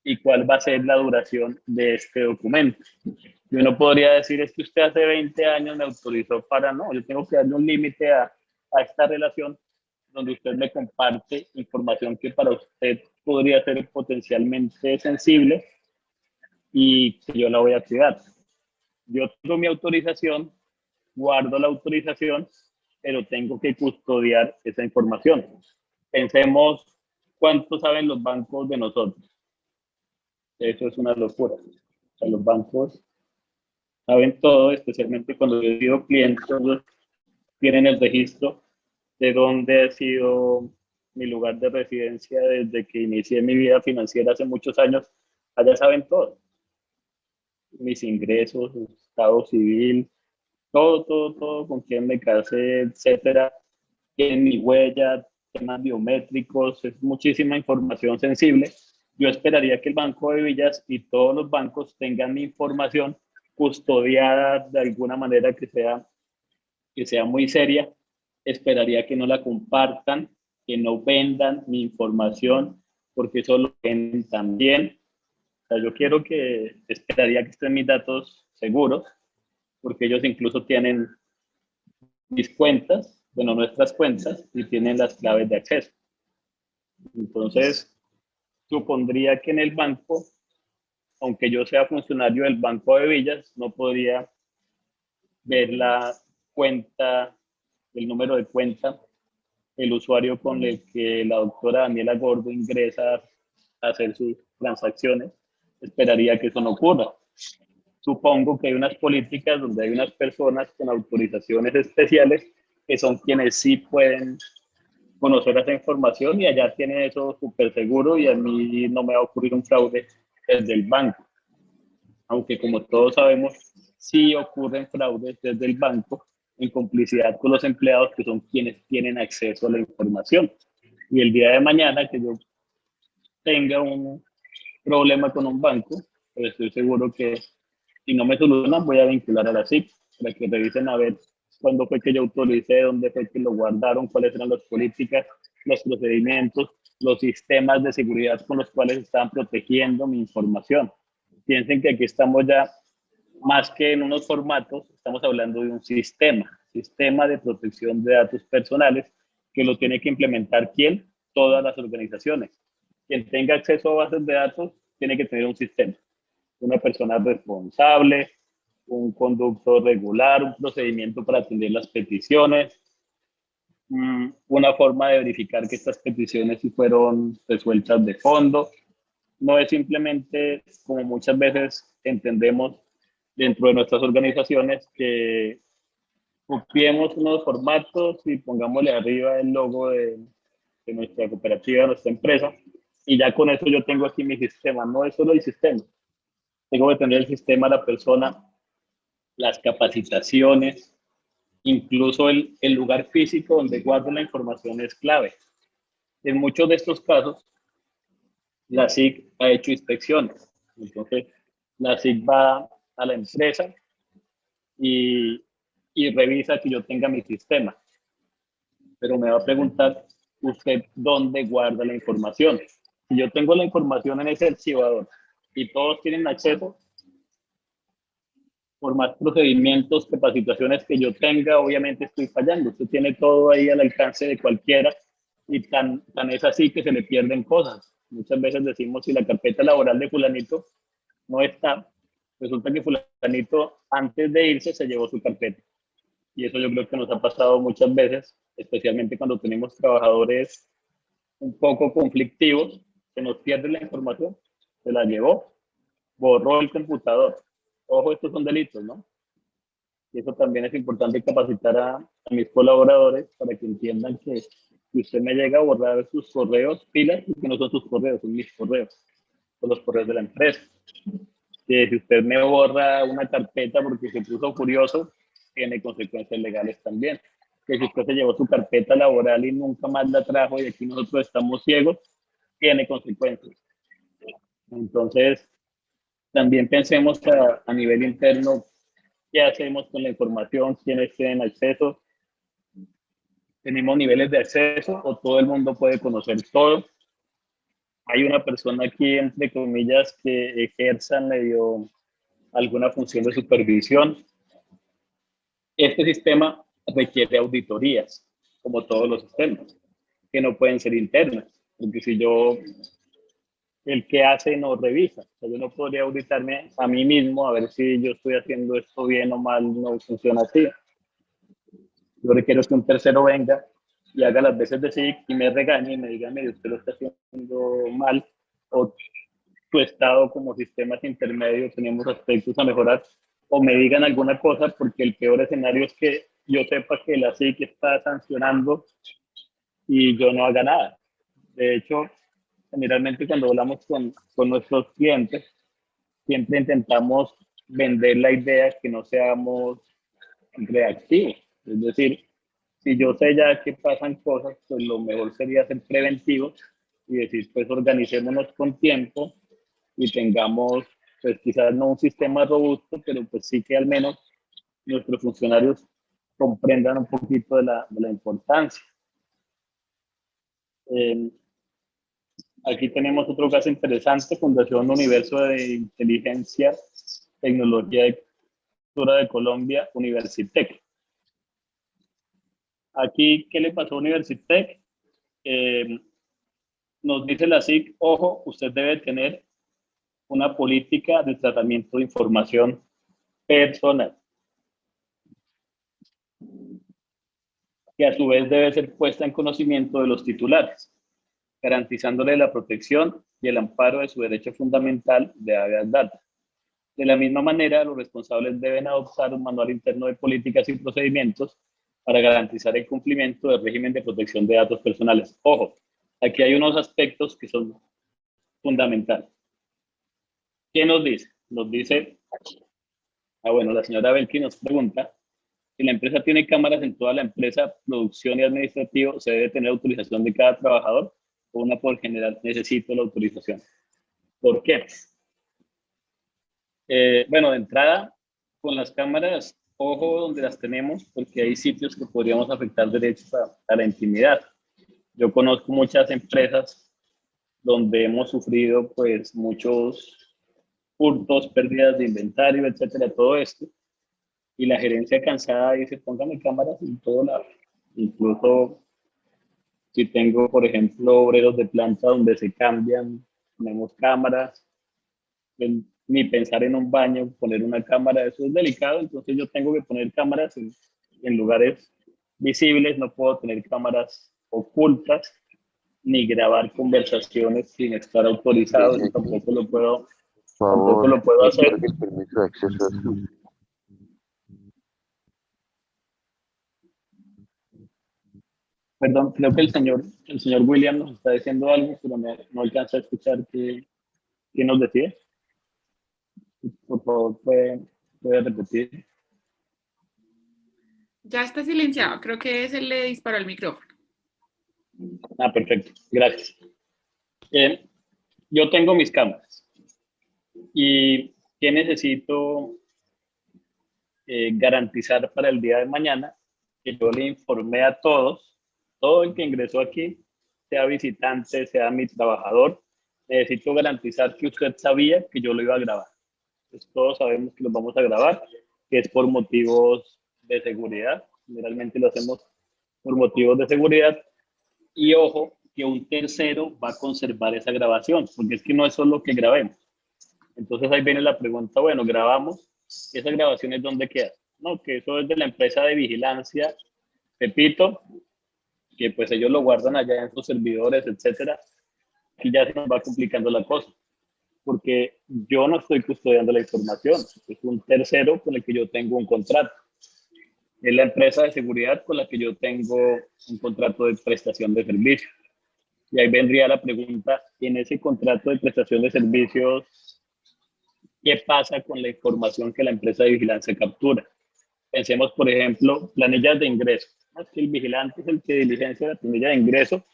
y cuál va a ser la duración de este documento. Yo no podría decir, es que usted hace 20 años me autorizó para, no, yo tengo que darle un límite a esta relación donde usted me comparte información que para usted podría ser potencialmente sensible y que yo la voy a cuidar. Yo tengo mi autorización, guardo la autorización, pero tengo que custodiar esa información. Pensemos cuánto saben los bancos de nosotros. Eso es una locura. O sea, los bancos saben todo, especialmente cuando yo he sido cliente, ellos tienen el registro de dónde ha sido mi lugar de residencia desde que inicié mi vida financiera hace muchos años. Allá saben todo. Mis ingresos, estado civil, todo, con quién me casé, etcétera. Tienen mi huella, temas biométricos, es muchísima información sensible. Yo esperaría que el Banco de Villas y todos los bancos tengan mi información custodiada de alguna manera que sea muy seria. Esperaría que no la compartan, que no vendan mi información, porque eso lo venden también. O sea, yo esperaría que estén mis datos seguros, porque ellos incluso tienen mis cuentas, bueno, nuestras cuentas, y tienen las claves de acceso. Entonces, supondría que en el banco, aunque yo sea funcionario del Banco de Villas, no podría ver la cuenta, el número de cuenta, el usuario con el que la doctora Daniela Gordo ingresa a hacer sus transacciones. Esperaría que eso no ocurra. Supongo que hay unas políticas donde hay unas personas con autorizaciones especiales que son quienes sí pueden conocer esa información y allá tienen eso súper seguro y a mí no me va a ocurrir un fraude desde el banco. Aunque como todos sabemos, sí ocurren fraudes desde el banco en complicidad con los empleados que son quienes tienen acceso a la información. Y el día de mañana que yo tenga un problema con un banco, pues estoy seguro que si no me solucionan voy a vincular a la SIC para que revisen a ver cuándo fue que yo autoricé, dónde fue que lo guardaron, cuáles eran las políticas, los procedimientos, los sistemas de seguridad con los cuales estaban protegiendo mi información. Piensen que aquí estamos ya más que en unos formatos, estamos hablando de un sistema de protección de datos personales que lo tiene que implementar ¿quién? Todas las organizaciones. Quien tenga acceso a bases de datos tiene que tener un sistema, una persona responsable, un conducto regular, un procedimiento para atender las peticiones, una forma de verificar que estas peticiones sí fueron resueltas de fondo. No es simplemente, como muchas veces entendemos dentro de nuestras organizaciones, que copiemos unos formatos y pongámosle arriba el logo de nuestra cooperativa, de nuestra empresa, y ya con eso yo tengo aquí mi sistema. No es solo el sistema. Tengo que tener el sistema, la persona, las capacitaciones, incluso el lugar físico donde guardo la información es clave. En muchos de estos casos, la SIC ha hecho inspecciones. Entonces, la SIC va a la empresa y, y revisa que yo tenga mi sistema. Pero me va a preguntar usted dónde guarda la información. Si yo tengo la información en ese archivador y todos tienen acceso, por más procedimientos, capacitaciones que yo tenga, obviamente estoy fallando. Usted tiene todo ahí al alcance de cualquiera y tan es así que se le pierden cosas. Muchas veces decimos si la carpeta laboral de fulanito no está, resulta que fulanito antes de irse se llevó su carpeta. Y eso yo creo que nos ha pasado muchas veces, especialmente cuando tenemos trabajadores un poco conflictivos, se nos pierde la información, se la llevó, borró el computador. Ojo, estos son delitos, ¿no? Y eso también es importante capacitar a mis colaboradores para que entiendan que si usted me llega a borrar sus correos, pilas, que no son sus correos, son mis correos, son los correos de la empresa. Que si usted me borra una carpeta porque se puso furioso, tiene consecuencias legales también. Que si usted se llevó su carpeta laboral y nunca más la trajo y aquí nosotros estamos ciegos, tiene consecuencias. Entonces, también pensemos a nivel interno qué hacemos con la información, quiénes tienen acceso, tenemos niveles de acceso o todo el mundo puede conocer todo. Hay una persona aquí, entre comillas, que ejerza medio alguna función de supervisión. Este sistema requiere auditorías, como todos los sistemas, que no pueden ser internas, porque si yo, el que hace no revisa. O sea, yo no podría auditarme a mí mismo a ver si yo estoy haciendo esto bien o mal, no funciona así. Yo requiero que un tercero venga y haga las veces de sí y me regañe y me diga, mire, usted lo está haciendo mal, o tu estado como sistemas intermedios tenemos aspectos a mejorar, o me digan alguna cosa, porque el peor escenario es que yo sepa que la SIC está sancionando y yo no haga nada. De hecho, generalmente cuando hablamos con nuestros clientes, siempre intentamos vender la idea que no seamos reactivos. Es decir, si yo sé ya que pasan cosas, pues lo mejor sería ser preventivos y decir, pues organicémonos con tiempo y tengamos, pues quizás no un sistema robusto, pero pues sí que al menos nuestros funcionarios comprendan un poquito de la importancia. Eh, Aquí tenemos otro caso interesante, Fundación Universo de Inteligencia, Tecnología y Cultura de Colombia, Universitec. Aquí, ¿qué le pasó a Universitec? Nos dice la SIC, ojo, usted debe tener una política de tratamiento de información personal, que a su vez debe ser puesta en conocimiento de los titulares, garantizándole la protección y el amparo de su derecho fundamental de habeas data. De la misma manera, los responsables deben adoptar un manual interno de políticas y procedimientos para garantizar el cumplimiento del régimen de protección de datos personales. Ojo, aquí hay unos aspectos que son fundamentales. ¿Qué nos dice? Nos dice, bueno, la señora Belki nos pregunta, si la empresa tiene cámaras en toda la empresa, producción y administrativo, ¿se debe tener autorización de cada trabajador o una por general necesito la autorización? ¿Por qué? Bueno, de entrada, con las cámaras, ojo donde las tenemos, porque hay sitios que podríamos afectar derechos a la intimidad. Yo conozco muchas empresas donde hemos sufrido pues muchos hurtos, pérdidas de inventario, etcétera, todo esto. Y la gerencia cansada dice, póngame cámaras en todo lado. Incluso si tengo, por ejemplo, obreros de planta donde se cambian, ponemos cámaras. Ni pensar en un baño, poner una cámara, eso es delicado, entonces yo tengo que poner cámaras en lugares visibles, no puedo tener cámaras ocultas, ni grabar conversaciones sin estar autorizado, eso Por tampoco favor, lo puedo hacer. otorgue el permiso de acceso a su... Perdón, creo que el señor William nos está diciendo algo, pero no alcanza a escuchar qué nos decía. Por favor, puede repetir. Ya está silenciado, creo que se le disparó el micrófono. Perfecto, gracias. Yo tengo mis cámaras y ¿qué necesito garantizar para el día de mañana? Que yo le informé a todos, todo el que ingresó aquí, sea visitante, sea mi trabajador, necesito garantizar que usted sabía que yo lo iba a grabar. Pues todos sabemos que los vamos a grabar, que es por motivos de seguridad. Generalmente lo hacemos por motivos de seguridad. Y ojo, que un tercero va a conservar esa grabación, porque es que no es solo que grabemos. Entonces ahí viene la pregunta, bueno, grabamos, ¿esas grabaciones dónde quedan? No, que eso es de la empresa de vigilancia, Pepito, que pues ellos lo guardan allá en sus servidores, etcétera, y ya se nos va complicando la cosa, porque yo no estoy custodiando la información, es un tercero con el que yo tengo un contrato. Es la empresa de seguridad con la que yo tengo un contrato de prestación de servicios. Y ahí vendría la pregunta, en ese contrato de prestación de servicios, ¿qué pasa con la información que la empresa de vigilancia captura? Pensemos, por ejemplo, planillas de ingreso. Es que el vigilante es el que diligencia la planilla de ingreso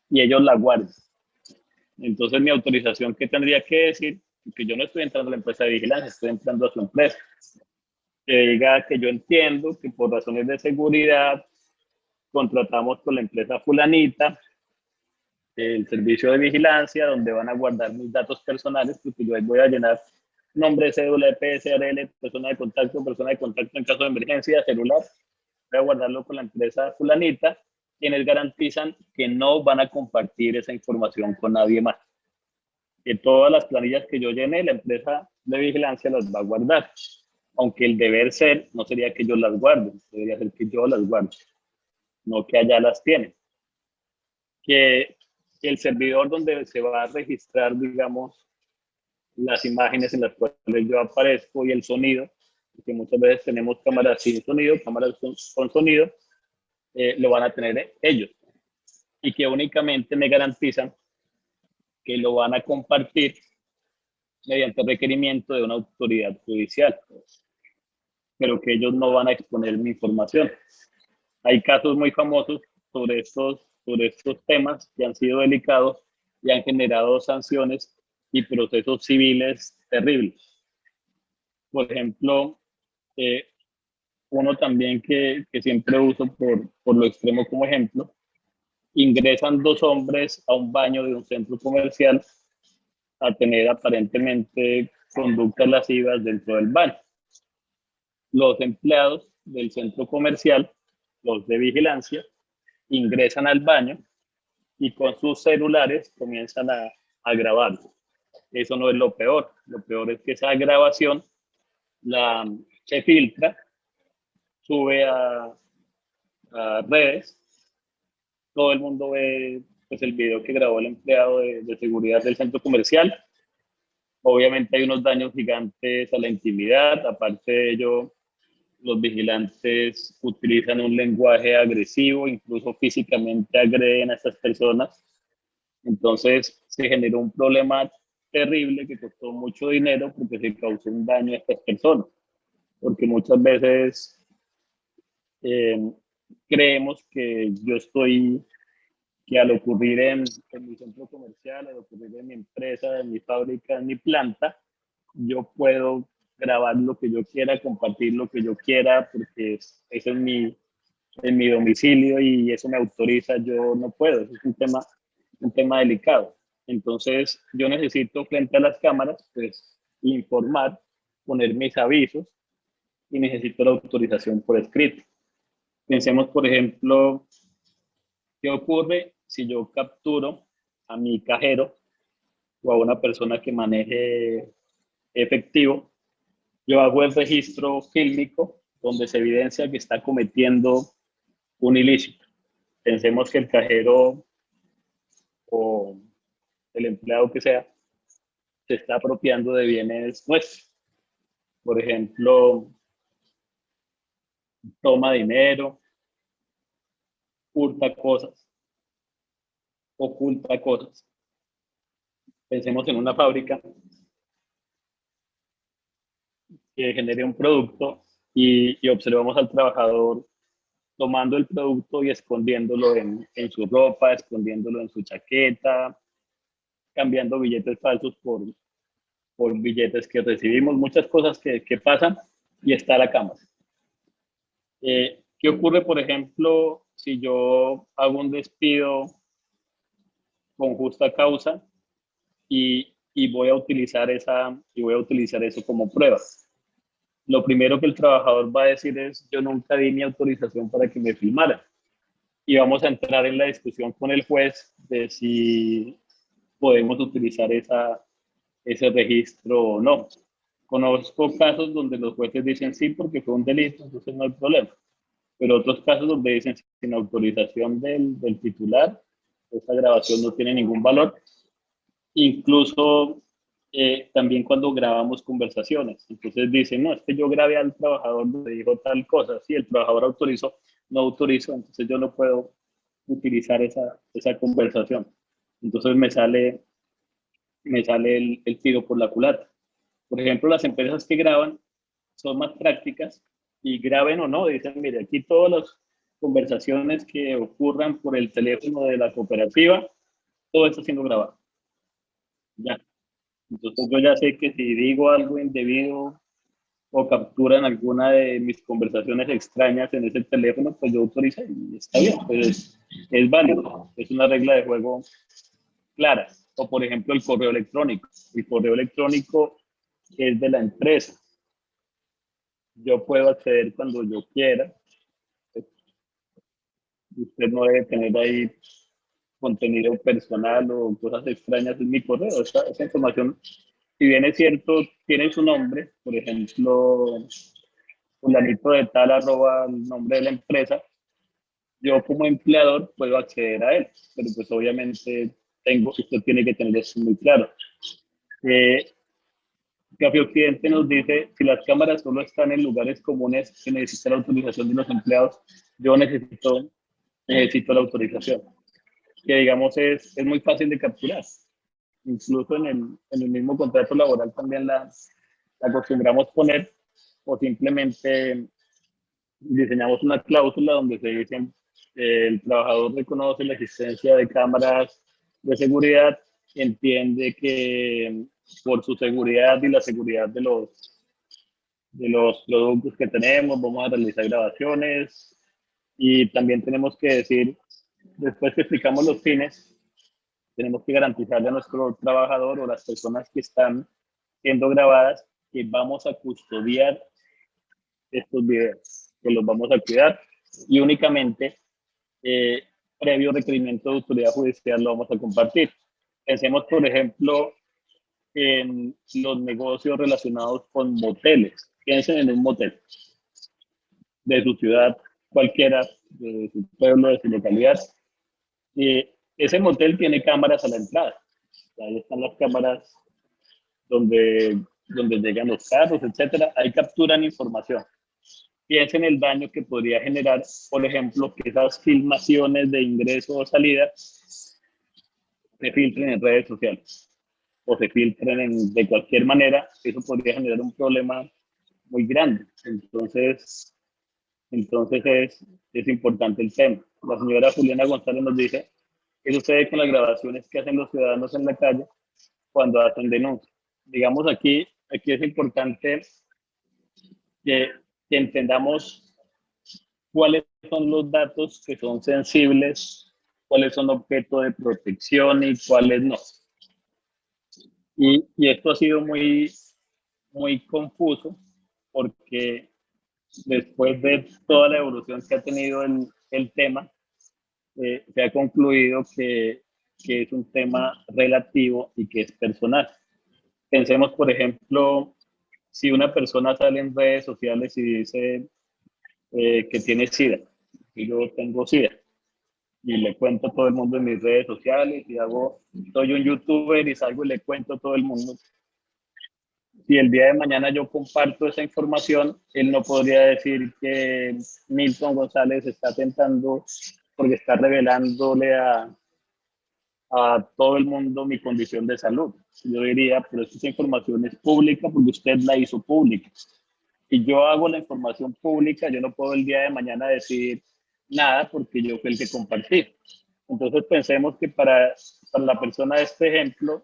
y ellos la guardan. Entonces, mi autorización, ¿qué tendría que decir? Que yo no estoy entrando a la empresa de vigilancia, estoy entrando a su empresa. Que diga que yo entiendo que por razones de seguridad contratamos con la empresa fulanita el servicio de vigilancia donde van a guardar mis datos personales, porque yo ahí voy a llenar nombre, cédula, EPS, ARL, persona de contacto en caso de emergencia, celular. Voy a guardarlo con la empresa fulanita, quienes garantizan que no van a compartir esa información con nadie más. Que todas las planillas que yo llene, la empresa de vigilancia las va a guardar. Aunque el deber ser no sería que yo las guarde, debería ser que yo las guarde, no que allá las tienen. Que el servidor donde se va a registrar, digamos, las imágenes en las cuales yo aparezco y el sonido, porque muchas veces tenemos cámaras sin sonido, cámaras con sonido, lo van a tener ellos. Y que únicamente me garantizan que lo van a compartir mediante requerimiento de una autoridad judicial, pero que ellos no van a exponer mi información. Hay casos muy famosos sobre estos temas que han sido delicados y han generado sanciones y procesos civiles terribles. Por ejemplo, uno también que siempre uso por lo extremo como ejemplo, ingresan dos hombres a un baño de un centro comercial a tener aparentemente conductas lascivas dentro del baño. Los empleados del centro comercial, los de vigilancia, ingresan al baño y con sus celulares comienzan a grabar. Eso no es lo peor es que esa grabación se filtra, sube a redes, todo el mundo ve pues, el video que grabó el empleado de seguridad del centro comercial. Obviamente hay unos daños gigantes a la intimidad, aparte de ello, los vigilantes utilizan un lenguaje agresivo, incluso físicamente agreden a estas personas. Entonces se generó un problema terrible que costó mucho dinero porque se causó un daño a estas personas. Porque muchas veces creemos que que al ocurrir en mi centro comercial, al ocurrir en mi empresa, en mi fábrica, en mi planta, yo puedo grabar lo que yo quiera, compartir lo que yo quiera, porque eso es en mi domicilio y eso me autoriza, yo no puedo, eso es un tema delicado. Entonces, yo necesito frente a las cámaras, pues, informar, poner mis avisos y necesito la autorización por escrito. Pensemos, por ejemplo, ¿qué ocurre si yo capturo a mi cajero o a una persona que maneje efectivo? Yo hago el registro fílmico donde se evidencia que está cometiendo un ilícito. Pensemos que el cajero o el empleado que sea se está apropiando de bienes nuestros. Por ejemplo, toma dinero, hurta cosas, oculta cosas. Pensemos en una fábrica que genere un producto y observamos al trabajador tomando el producto y escondiéndolo en su ropa, escondiéndolo en su chaqueta, cambiando billetes falsos por billetes que recibimos, muchas cosas que pasan y está la cámara. ¿Qué ocurre, por ejemplo, si yo hago un despido con justa causa y voy a utilizar eso como prueba? Lo primero que el trabajador va a decir es: yo nunca di mi autorización para que me filmaran. Y vamos a entrar en la discusión con el juez de si podemos utilizar ese registro o no. Conozco casos donde los jueces dicen sí porque fue un delito, entonces no hay problema. Pero otros casos donde dicen sin autorización del titular, esa grabación no tiene ningún valor. Incluso también cuando grabamos conversaciones. Entonces dicen: no, es que yo grabé al trabajador donde dijo tal cosa. Si el trabajador autorizó, no autorizó, entonces yo no puedo utilizar esa conversación. Entonces me sale el tiro por la culata. Por ejemplo, las empresas que graban son más prácticas y graben o no, dicen: mire, aquí todas las conversaciones que ocurran por el teléfono de la cooperativa, todo está siendo grabado. Ya. Entonces yo ya sé que si digo algo indebido o capturan alguna de mis conversaciones extrañas en ese teléfono, pues yo autorizo y está bien, pues es válido, es una regla de juego clara. O por ejemplo el correo electrónico. El correo electrónico es de la empresa. Yo puedo acceder cuando yo quiera. Usted no debe tener ahí contenido personal o cosas extrañas en mi correo. Esa información, si bien es cierto, tiene su nombre, por ejemplo, fulanito de tal arroba el nombre de la empresa, yo como empleador puedo acceder a él, pero pues obviamente usted tiene que tener eso muy claro. Café Occidente nos dice: si las cámaras solo están en lugares comunes que necesitan la autorización de los empleados, yo necesito la autorización, que digamos es muy fácil de capturar. Incluso en el mismo contrato laboral también la acostumbramos poner, o simplemente diseñamos una cláusula donde se dice: el trabajador reconoce la existencia de cámaras de seguridad, entiende que por su seguridad y la seguridad de los productos que tenemos vamos a realizar grabaciones. Y también tenemos que decir, después que explicamos los fines, tenemos que garantizarle a nuestro trabajador o las personas que están siendo grabadas que vamos a custodiar estos videos, que los vamos a cuidar y únicamente previo requerimiento de autoridad judicial lo vamos a compartir. Pensemos, por ejemplo, en los negocios relacionados con moteles. Piensen en un motel de su ciudad, cualquiera, de su pueblo, de su localidad. Ese motel tiene cámaras a la entrada. Ahí están las cámaras donde llegan los carros, etcétera. Ahí capturan información. Piensen en el daño que podría generar, por ejemplo, que esas filmaciones de ingreso o salida se filtren en redes sociales o se filtren de cualquier manera. Eso podría generar un problema muy grande. Entonces es importante el tema. La señora Juliana González nos dice: ¿qué sucede con las grabaciones que hacen los ciudadanos en la calle cuando hacen denuncias? Digamos, aquí es importante que entendamos cuáles son los datos que son sensibles, cuáles son objeto de protección y cuáles no. Y esto ha sido muy, muy confuso porque después de toda la evolución que ha tenido el tema, se ha concluido que es un tema relativo y que es personal. Pensemos, por ejemplo, si una persona sale en redes sociales y dice que tiene SIDA, y yo tengo SIDA, y le cuento a todo el mundo en mis redes sociales, y soy un youtuber y salgo y le cuento a todo el mundo. Si el día de mañana yo comparto esa información, él no podría decir que Milton González está atentando porque está revelándole a todo el mundo mi condición de salud. Yo diría: pero esta información es pública porque usted la hizo pública. Si yo hago la información pública, yo no puedo el día de mañana decir: nada porque yo fui el que compartí. Entonces pensemos que para la persona de este ejemplo,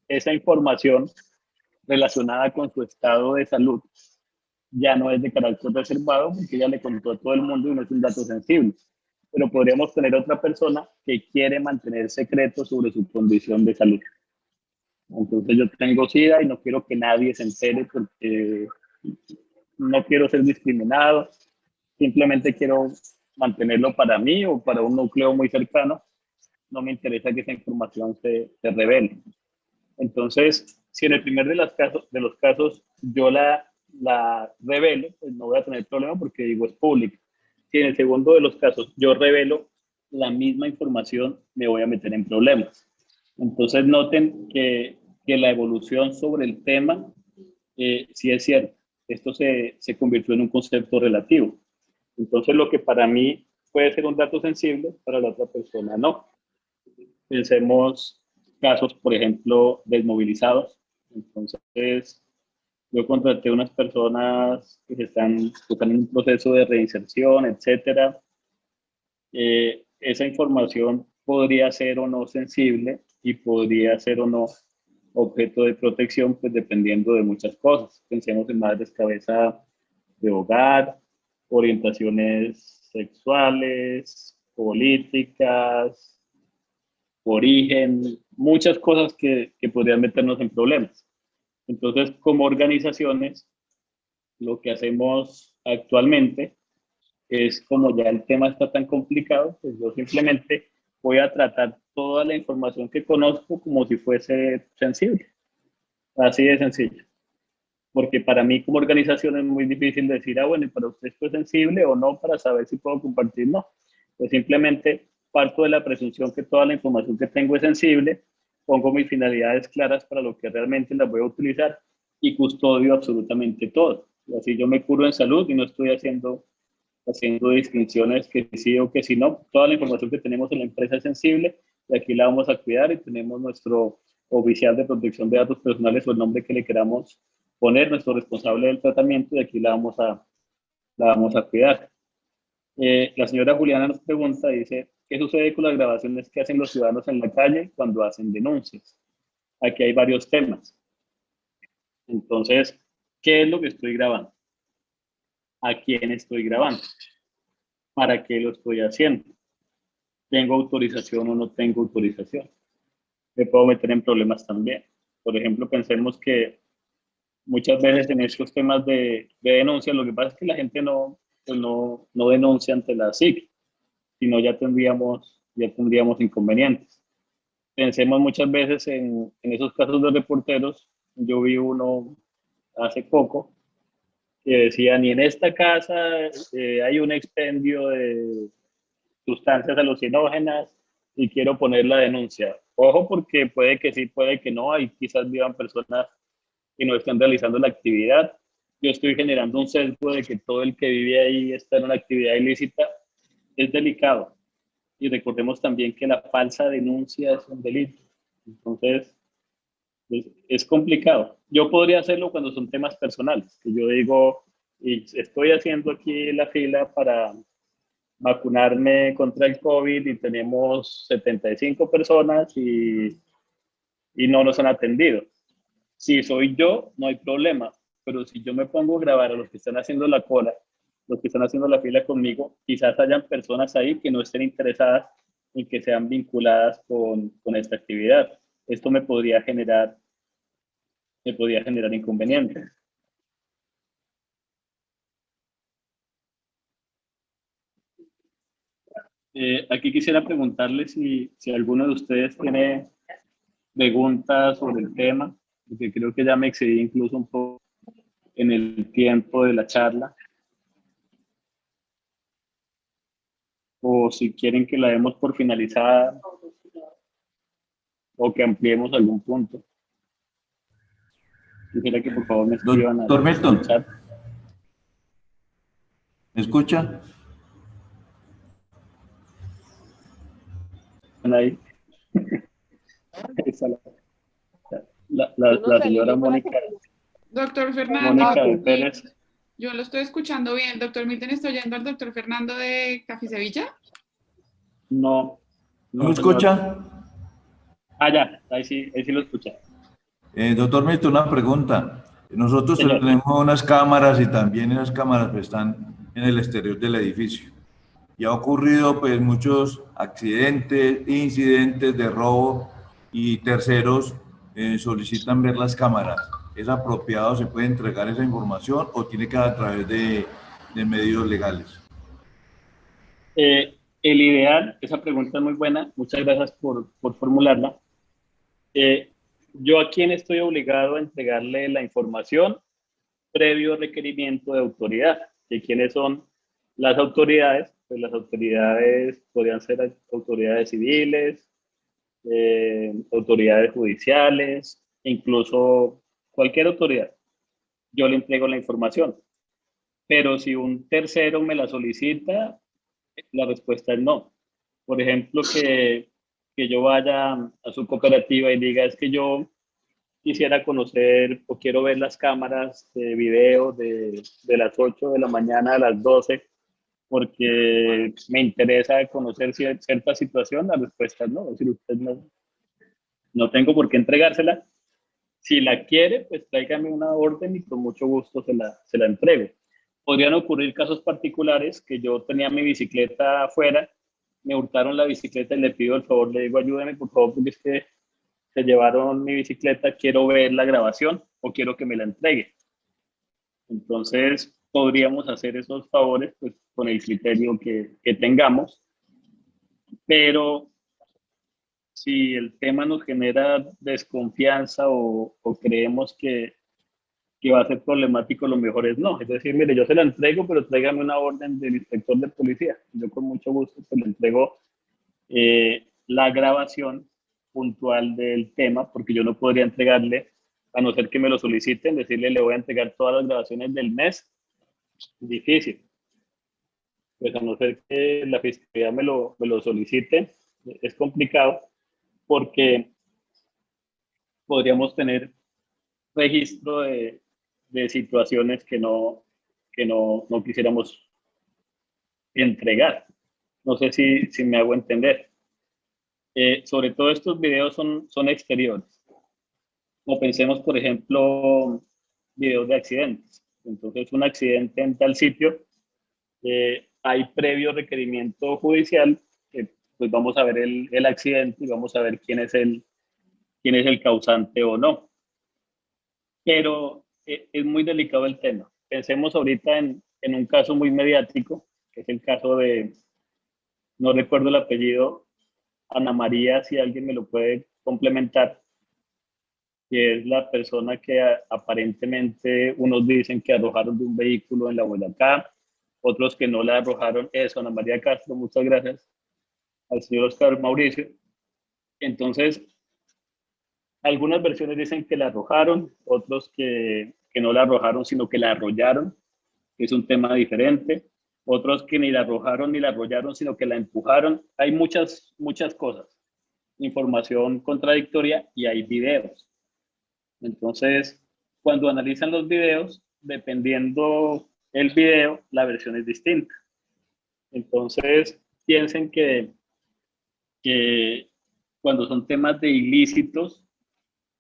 esa información relacionada con su estado de salud ya no es de carácter reservado porque ya le contó a todo el mundo y no es un dato sensible. Pero podríamos tener otra persona que quiere mantener secreto sobre su condición de salud. Entonces yo tengo SIDA y no quiero que nadie se entere porque no quiero ser discriminado, simplemente quiero mantenerlo para mí o para un núcleo muy cercano, no me interesa que esa información se revele. Entonces, si en el primer de los casos yo la revelo, pues no voy a tener problema porque digo es público. Si en el segundo de los casos yo revelo la misma información, me voy a meter en problemas. Entonces noten que la evolución sobre el tema sí es cierto. Esto se convirtió en un concepto relativo. Entonces lo que para mí puede ser un dato sensible, para la otra persona no. Pensemos casos, por ejemplo, desmovilizados. Entonces, yo contraté unas personas que están en un proceso de reinserción, etcétera. Esa información podría ser o no sensible y podría ser o no objeto de protección, pues dependiendo de muchas cosas. Pensemos en madres cabeza de hogar, orientaciones sexuales, políticas, origen, muchas cosas que podrían meternos en problemas. Entonces, como organizaciones, lo que hacemos actualmente es, como ya el tema está tan complicado, pues yo simplemente voy a tratar toda la información que conozco como si fuese sensible. Así de sencillo. Porque para mí como organización es muy difícil decir, bueno, ¿y para usted esto es sensible o no? Para saber si puedo compartir, no. Pues simplemente parto de la presunción que toda la información que tengo es sensible, pongo mis finalidades claras para lo que realmente las voy a utilizar y custodio absolutamente todo. Y así yo me curo en salud y no estoy haciendo distinciones que sí o que sí no. Toda la información que tenemos en la empresa es sensible y aquí la vamos a cuidar y tenemos nuestro oficial de protección de datos personales o el nombre que le queramos poner, nuestro responsable del tratamiento y aquí la vamos a cuidar. La señora Juliana nos pregunta, dice, ¿qué sucede con las grabaciones que hacen los ciudadanos en la calle cuando hacen denuncias? Aquí hay varios temas. Entonces, ¿qué es lo que estoy grabando? ¿A quién estoy grabando? ¿Para qué lo estoy haciendo? ¿Tengo autorización o no tengo autorización? Me puedo meter en problemas también. Por ejemplo, pensemos que muchas veces en estos temas de denuncia, lo que pasa es que la gente pues no denuncia ante la SIC, sino ya tendríamos inconvenientes. Pensemos muchas veces en esos casos de reporteros. Yo vi uno hace poco que decía, ni en esta casa hay un expendio de sustancias alucinógenas y quiero poner la denuncia. Ojo, porque puede que sí, puede que no, hay quizás vivan personas que no están realizando la actividad. Yo estoy generando un sesgo de que todo el que vive ahí está en una actividad ilícita. Es delicado. Y recordemos también que la falsa denuncia es un delito. Entonces, es complicado. Yo podría hacerlo cuando son temas personales, que yo digo, y estoy haciendo aquí la fila para vacunarme contra el COVID y tenemos 75 personas y no nos han atendido. Si soy yo, no hay problema, pero si yo me pongo a grabar a los que están haciendo la cola, los que están haciendo la fila conmigo, quizás hayan personas ahí que no estén interesadas en que sean vinculadas con esta actividad. Esto me podría generar inconvenientes. Aquí quisiera preguntarle si alguno de ustedes tiene preguntas sobre el tema, porque creo que ya me excedí incluso un poco en el tiempo de la charla, o si quieren que la demos por finalizada o que ampliemos algún punto. Quisiera que por favor me escriban Doctor Melton, al chat. ¿me escucha? ¿Están ahí? Está la señora Mónica, Doctor Fernando, Mónica de y Pérez. Yo lo estoy escuchando bien. Doctor Milton, ¿estoy oyendo al doctor Fernando de Café Sevilla? No, ¿No me no, señor. escucha? Ah, ya, ahí sí lo escucha. Doctor Milton, una pregunta. Nosotros Señor. tenemos unas cámaras y también esas cámaras pues, están en el exterior del edificio. Y ha ocurrido pues muchos accidentes, incidentes de robo y terceros solicitan ver las cámaras. ¿Es apropiado, se puede entregar esa información o tiene que ser a través de medios legales? El ideal, esa pregunta es muy buena, muchas gracias por formularla. Yo a quién estoy obligado a entregarle la información previo requerimiento de autoridad. ¿Y quiénes son las autoridades? Pues las autoridades podrían ser autoridades civiles, autoridades judiciales, incluso cualquier autoridad. Yo le entrego la información. Pero si un tercero me la solicita, la respuesta es no. Por ejemplo, que yo vaya a su cooperativa y diga, es que yo quisiera conocer o quiero ver las cámaras de video de las 8 de la mañana a las 12 porque me interesa conocer cierta situación, la respuesta es no. Es decir, usted no tengo por qué entregársela. Si la quiere, pues tráigame una orden y con mucho gusto se la entrego. Podrían ocurrir casos particulares que yo tenía mi bicicleta afuera, me hurtaron la bicicleta y le pido el favor, le digo ayúdeme por favor porque es que se llevaron mi bicicleta, quiero ver la grabación o quiero que me la entregue. Entonces podríamos hacer esos favores pues, con el criterio que tengamos, pero si el tema nos genera desconfianza o creemos que va a ser problemático, lo mejor es no. Es decir, mire, yo se la entrego, pero tráigame una orden del inspector de policía. Yo con mucho gusto se le entrego la grabación puntual del tema, porque yo no podría entregarle, a no ser que me lo soliciten, decirle le voy a entregar todas las grabaciones del mes, difícil. Pues a no ser que la fiscalía me lo solicite, es complicado, porque podríamos tener registro de situaciones que no quisiéramos entregar. No sé si me hago entender. Sobre todo estos videos son exteriores. O pensemos, por ejemplo, videos de accidentes. Entonces, un accidente en tal sitio, hay previo requerimiento judicial, que pues vamos a ver el accidente y vamos a ver quién es el causante o no. Pero es muy delicado el tema. Pensemos ahorita en un caso muy mediático, que es el caso de, no recuerdo el apellido, Ana María, si alguien me lo puede complementar, que es la persona que aparentemente unos dicen que arrojaron de un vehículo en la Boyacá, otros que no la arrojaron. Eso, Ana María Castro, muchas gracias al señor Oscar Mauricio. Entonces, algunas versiones dicen que la arrojaron, otros que no la arrojaron, sino que la arrollaron, que es un tema diferente. Otros que ni la arrojaron ni la arrollaron, sino que la empujaron. Hay muchas cosas. Información contradictoria y hay videos. Entonces, cuando analizan los videos, dependiendo el video, la versión es distinta. Entonces, piensen que cuando son temas de ilícitos,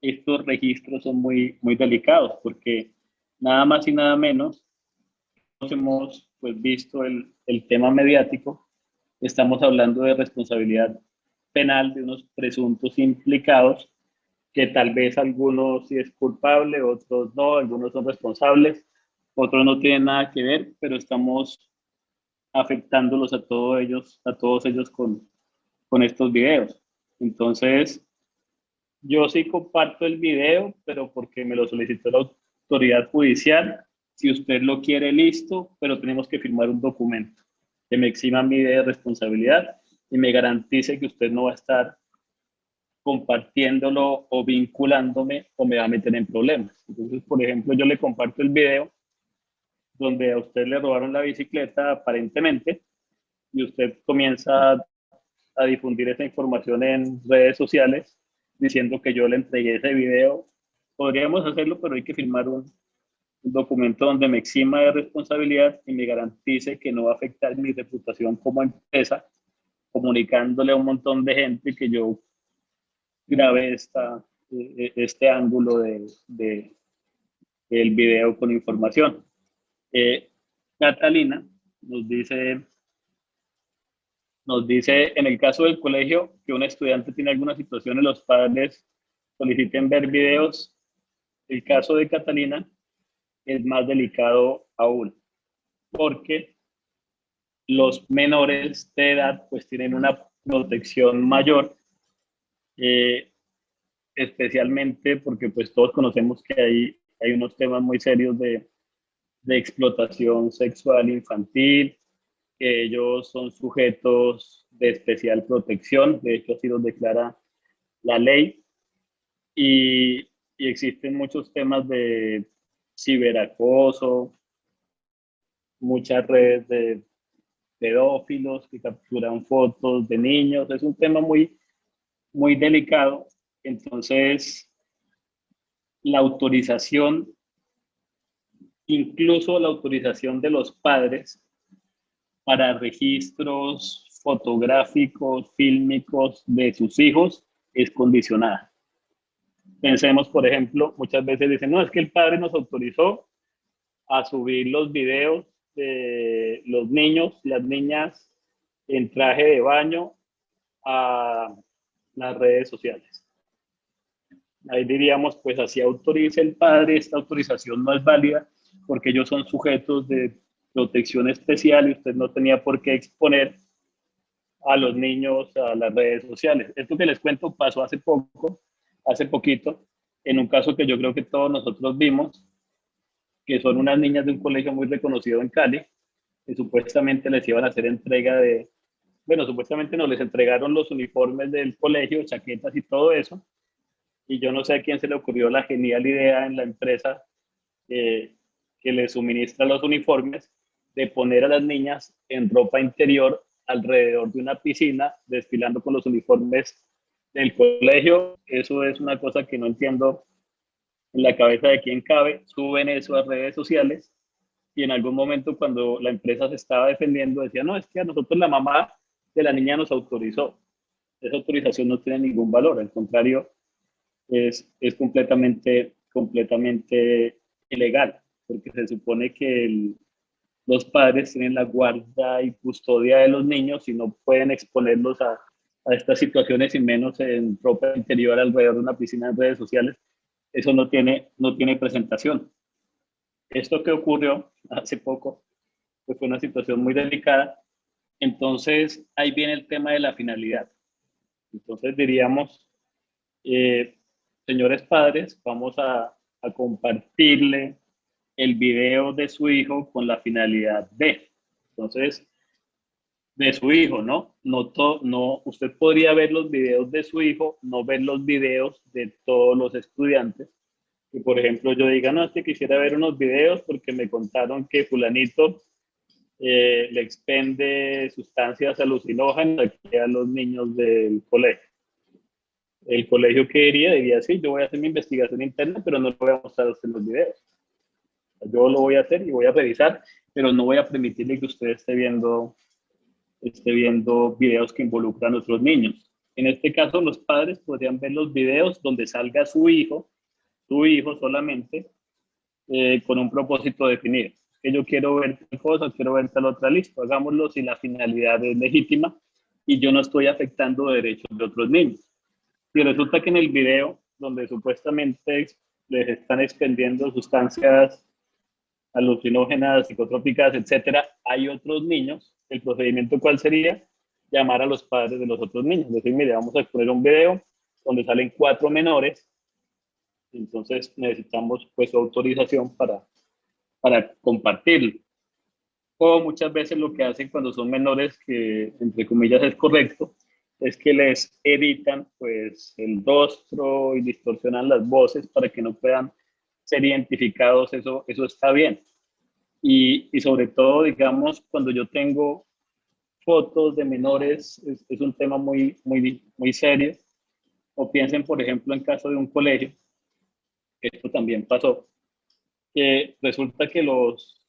estos registros son muy delicados, porque nada más y nada menos hemos pues, visto el tema mediático, estamos hablando de responsabilidad penal de unos presuntos implicados, que tal vez algunos sí es culpable, otros no, algunos son responsables, otros no tienen nada que ver, pero estamos afectándolos a todos ellos con estos videos. Entonces, yo sí comparto el video, pero porque me lo solicitó la autoridad judicial. Si usted lo quiere, listo, pero tenemos que firmar un documento que me exima a mí de responsabilidad y me garantice que usted no va a estar compartiéndolo o vinculándome o me va a meter en problemas. Entonces, por ejemplo, yo le comparto el video donde a usted le robaron la bicicleta aparentemente y usted comienza a difundir esa información en redes sociales diciendo que yo le entregué ese video. Podríamos hacerlo, pero hay que firmar un documento donde me exima de responsabilidad y me garantice que no va a afectar mi reputación como empresa, comunicándole a un montón de gente que yo grabé este ángulo del video con información. Catalina nos dice, en el caso del colegio, que un estudiante tiene alguna situación y los padres soliciten ver videos. El caso de Catalina es más delicado aún, porque los menores de edad pues tienen una protección mayor, especialmente porque pues todos conocemos que hay unos temas muy serios de explotación sexual infantil, que ellos son sujetos de especial protección, de hecho así lo declara la ley, y existen muchos temas de ciberacoso, muchas redes de pedófilos que capturan fotos de niños, es un tema muy, muy delicado. Entonces, la autorización, incluso la autorización de los padres para registros fotográficos, fílmicos de sus hijos es condicionada. Pensemos, por ejemplo, muchas veces dicen, no, es que el padre nos autorizó a subir los videos de los niños, las niñas en traje de baño a las redes sociales. Ahí diríamos, pues así autoriza el padre, esta autorización no es válida porque ellos son sujetos de protección especial y usted no tenía por qué exponer a los niños a las redes sociales. Esto que les cuento pasó hace poquito, en un caso que yo creo que todos nosotros vimos, que son unas niñas de un colegio muy reconocido en Cali, que supuestamente les iban a hacer entrega de, bueno, supuestamente no, les entregaron los uniformes del colegio, chaquetas y todo eso, y yo no sé a quién se le ocurrió la genial idea en la empresa que les suministra los uniformes de poner a las niñas en ropa interior alrededor de una piscina, desfilando con los uniformes del colegio. Eso es una cosa que no entiendo en la cabeza de quién cabe. Suben eso a redes sociales y en algún momento cuando la empresa se estaba defendiendo decía, no, es que a nosotros la mamá de la niña nos autorizó. Esa autorización no tiene ningún valor, al contrario, es completamente ilegal, porque se supone que los padres tienen la guarda y custodia de los niños y no pueden exponerlos a estas situaciones y menos en ropa interior alrededor de una piscina en redes sociales. Eso no tiene presentación. Esto que ocurrió hace poco pues fue una situación muy delicada. Entonces ahí viene el tema de la finalidad. Entonces diríamos, señores padres, vamos a compartirle el video de su hijo con la finalidad entonces, de su hijo, ¿no? No, usted podría ver los videos de su hijo, no ver los videos de todos los estudiantes. Que, por ejemplo, yo diga, no, es que quisiera ver unos videos porque me contaron que fulanito le expende sustancias alucinógenas aquí a los niños del colegio. El colegio que diría, sí, yo voy a hacer mi investigación interna, pero no lo voy a mostrar a usted en los videos. Yo lo voy a hacer y voy a revisar, pero no voy a permitirle que usted esté viendo videos que involucran a otros niños. En este caso, los padres podrían ver los videos donde salga su hijo solamente, con un propósito definido. Que yo quiero ver tal cosa, quiero ver tal otra, listo, hagámoslo si la finalidad es legítima y yo no estoy afectando derechos de otros niños. Y resulta que en el video, donde supuestamente les están expendiendo sustancias alucinógenas, psicotrópicas, etcétera, hay otros niños, el procedimiento ¿cuál sería? Llamar a los padres de los otros niños, decir, mire, vamos a exponer un video donde salen 4 menores, entonces necesitamos pues su autorización para compartirlo. O muchas veces lo que hacen cuando son menores, que entre comillas es correcto, es que les editan pues el rostro y distorsionan las voces para que no puedan ser identificados. Eso está bien. Y sobre todo, digamos, cuando yo tengo fotos de menores, es un tema muy, muy, muy serio. O piensen, por ejemplo, en caso de un colegio, que esto también pasó, resulta que los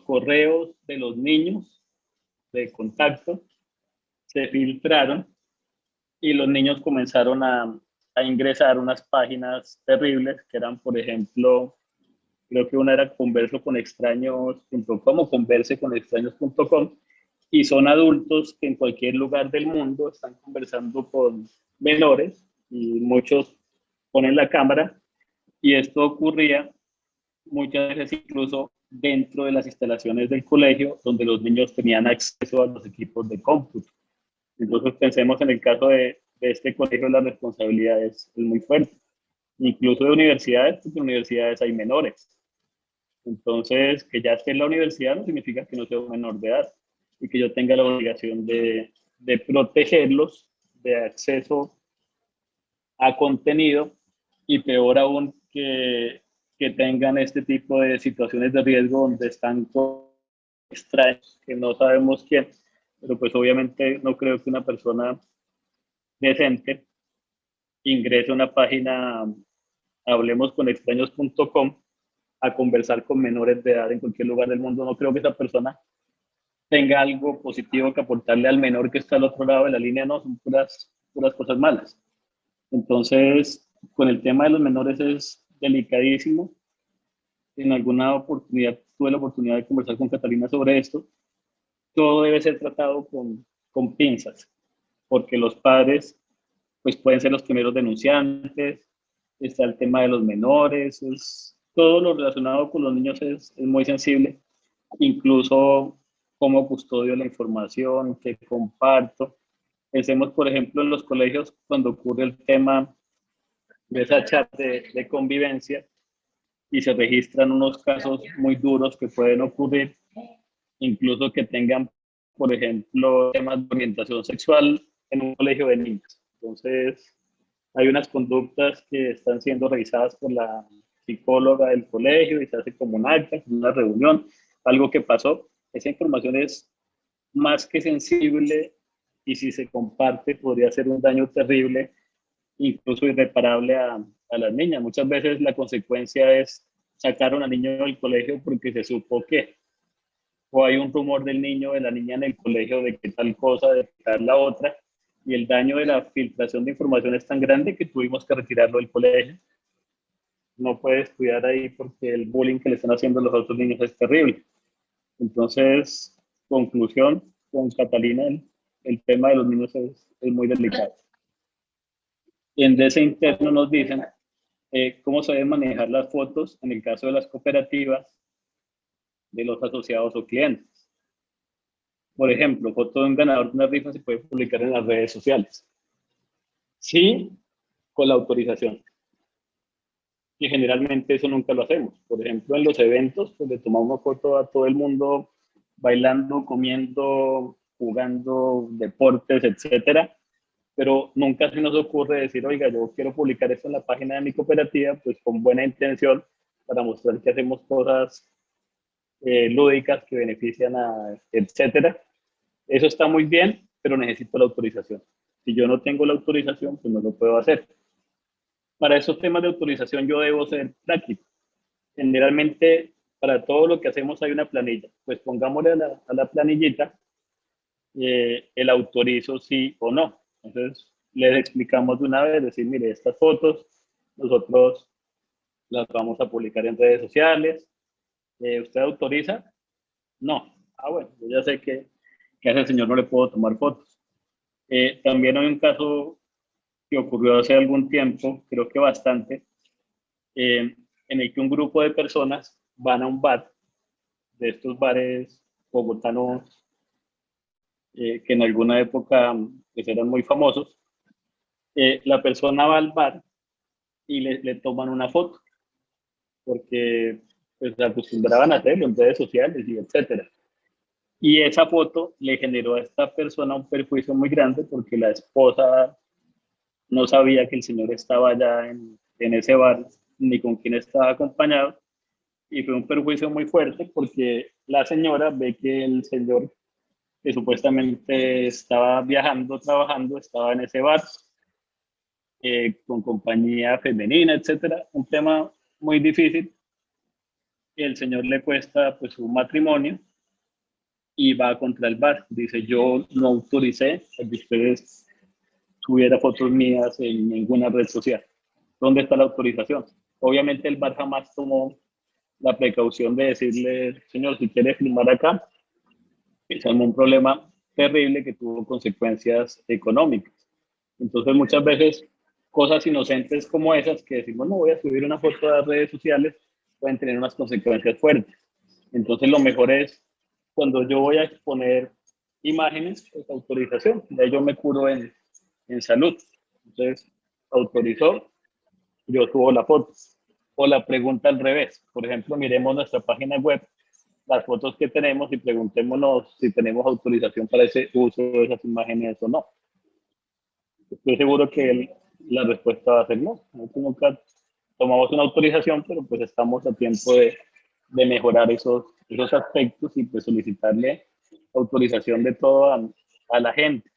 correos de los niños de contacto se filtraron y los niños comenzaron a ingresar unas páginas terribles que eran, por ejemplo, creo que una era conversoconextraños.com o converseconextraños.com, y son adultos que en cualquier lugar del mundo están conversando con menores y muchos ponen la cámara, y esto ocurría muchas veces incluso dentro de las instalaciones del colegio donde los niños tenían acceso a los equipos de cómputo. Entonces pensemos en el caso de este colegio, la responsabilidad es muy fuerte. Incluso de universidades, porque en universidades hay menores. Entonces, que ya esté en la universidad no significa que no sea un menor de edad y que yo tenga la obligación de protegerlos de acceso a contenido, y peor aún que tengan este tipo de situaciones de riesgo donde están con extraños que no sabemos quién, pero pues obviamente no creo que una persona decente ingrese a una página hablemosconextraños.com a conversar con menores de edad en cualquier lugar del mundo. No creo que esa persona tenga algo positivo que aportarle al menor que está al otro lado de la línea, no, son puras cosas malas. Entonces, con el tema de los menores es delicadísimo. En alguna oportunidad tuve la oportunidad de conversar con Catalina sobre esto. Todo debe ser tratado con pinzas, porque los padres pues pueden ser los primeros denunciantes. Está el tema de los menores, todo lo relacionado con los niños es muy sensible, incluso cómo custodio la información, que comparto. Pensemos, por ejemplo, en los colegios cuando ocurre el tema de esa chat de convivencia y se registran unos casos muy duros que pueden ocurrir, incluso que tengan, por ejemplo, temas de orientación sexual en un colegio de niños. Entonces, hay unas conductas que están siendo revisadas por la psicóloga del colegio y se hace como un acta, una reunión, algo que pasó. Esa información es más que sensible y si se comparte podría ser un daño terrible, incluso irreparable a las niñas. Muchas veces la consecuencia es sacar a una niña del colegio porque se supo que, o hay un rumor del niño o de la niña en el colegio de que tal cosa, de que tal la otra, y el daño de la filtración de información es tan grande que tuvimos que retirarlo del colegio. No puede estudiar ahí porque el bullying que le están haciendo a los otros niños es terrible. Entonces, conclusión, con Catalina, el tema de los niños es muy delicado. Y en ese interno nos dicen cómo se deben manejar las fotos en el caso de las cooperativas de los asociados o clientes. Por ejemplo, foto de un ganador de una rifa se puede publicar en las redes sociales. Sí, con la autorización. Y generalmente eso nunca lo hacemos. Por ejemplo, en los eventos, pues le tomamos foto a todo el mundo bailando, comiendo, jugando, deportes, etcétera. Pero nunca se nos ocurre decir, oiga, yo quiero publicar esto en la página de mi cooperativa, pues con buena intención, para mostrar que hacemos cosas lúdicas que benefician a, etcétera. Eso está muy bien, pero necesito la autorización. Si yo no tengo la autorización, pues no lo puedo hacer. Para esos temas de autorización yo debo ser práctico. Generalmente, para todo lo que hacemos hay una planilla. Pues pongámosle a la planillita el autorizo sí o no. Entonces, les explicamos de una vez, decir, mire, estas fotos nosotros las vamos a publicar en redes sociales. ¿Usted autoriza? No. Ah, bueno, yo ya sé que a ese señor no le puedo tomar fotos. También hay un caso que ocurrió hace algún tiempo, creo que bastante, en el que un grupo de personas van a un bar, de estos bares bogotanos que en alguna época pues, eran muy famosos. La persona va al bar y le toman una foto, porque pues, se acostumbraban a hacerlo en redes sociales y etcétera. Y esa foto le generó a esta persona un perjuicio muy grande porque la esposa no sabía que el señor estaba allá en ese bar ni con quién estaba acompañado, y fue un perjuicio muy fuerte porque la señora ve que el señor que supuestamente estaba viajando, trabajando, estaba en ese bar con compañía femenina, etcétera. Un tema muy difícil el señor le cuesta pues un matrimonio y va contra el VAR. Dice, yo no autoricé a que ustedes tuviera fotos mías en ninguna red social. ¿Dónde está la autorización? Obviamente el VAR jamás tomó la precaución de decirle, señor, si quiere filmar acá, es un problema terrible que tuvo consecuencias económicas. Entonces muchas veces cosas inocentes como esas que decimos, no voy a subir una foto a las redes sociales, pueden tener unas consecuencias fuertes. Entonces lo mejor es, cuando yo voy a exponer imágenes, pues autorización, ya yo me curo en salud. Entonces, autorizó, yo subo la foto. O la pregunta al revés. Por ejemplo, miremos nuestra página web, las fotos que tenemos y preguntémonos si tenemos autorización para ese uso de esas imágenes o no. Estoy seguro que la respuesta va a ser no. Nosotros nunca tomamos una autorización, pero pues estamos a tiempo de mejorar esos aspectos y pues solicitarle autorización de todo a la gente.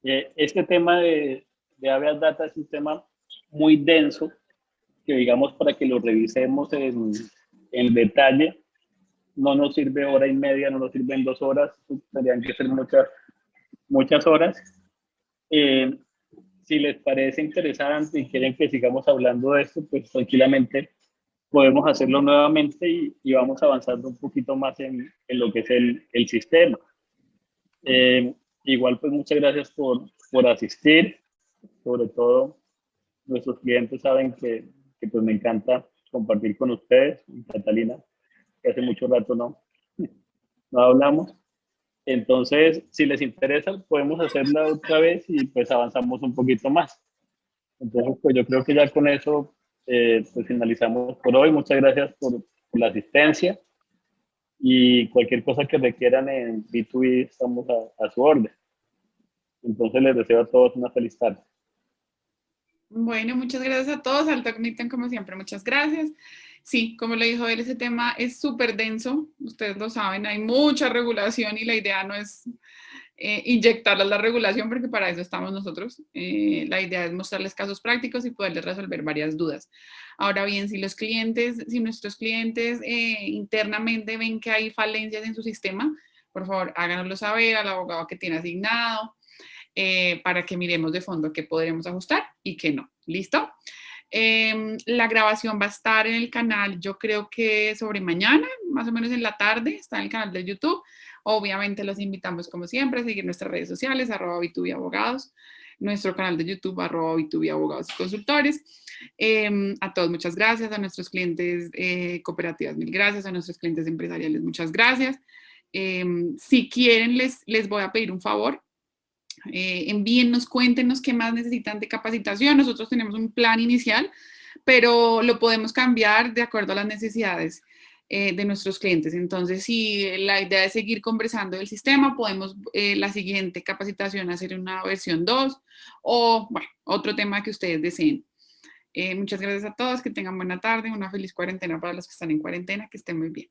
Este tema de habeas data es un tema muy denso, que digamos para que lo revisemos en detalle, no nos sirve hora y media, no nos sirven 2 horas, tendrían que ser muchas horas. Si les parece interesante y quieren que sigamos hablando de esto, pues tranquilamente podemos hacerlo nuevamente y vamos avanzando un poquito más en lo que es el sistema. Igual, pues muchas gracias por asistir. Sobre todo, nuestros clientes saben que pues me encanta compartir con ustedes. Catalina, que hace mucho rato no hablamos. Entonces, si les interesa, podemos hacerla otra vez y pues avanzamos un poquito más. Entonces, pues yo creo que ya con eso pues finalizamos por hoy. Muchas gracias por la asistencia y cualquier cosa que requieran en B2B estamos a su orden. Entonces, les deseo a todos una feliz tarde. Bueno, muchas gracias a todos. Al Tecnitan, como siempre, muchas gracias. Sí, como le dijo él, ese tema es súper denso. Ustedes lo saben, hay mucha regulación y la idea no es inyectarles la regulación porque para eso estamos nosotros. La idea es mostrarles casos prácticos y poderles resolver varias dudas. Ahora bien, si nuestros clientes internamente ven que hay falencias en su sistema, por favor, háganoslo saber al abogado que tiene asignado. Para que miremos de fondo qué podremos ajustar y qué no. ¿Listo? La grabación va a estar en el canal, yo creo que sobre mañana, más o menos en la tarde, está en el canal de YouTube. Obviamente los invitamos, como siempre, a seguir nuestras redes sociales, @B2B Abogados, nuestro canal de YouTube, @B2B Abogados y Consultores. A todos, muchas gracias. A nuestros clientes cooperativas, mil gracias. A nuestros clientes empresariales, muchas gracias. Si quieren, les voy a pedir un favor. Envíennos, cuéntenos qué más necesitan de capacitación. Nosotros tenemos un plan inicial, pero lo podemos cambiar de acuerdo a las necesidades de nuestros clientes. Entonces, si la idea es seguir conversando del sistema, podemos la siguiente capacitación hacer una versión 2 o, bueno, otro tema que ustedes deseen. Muchas gracias a todos, que tengan buena tarde, una feliz cuarentena para los que están en cuarentena, que estén muy bien.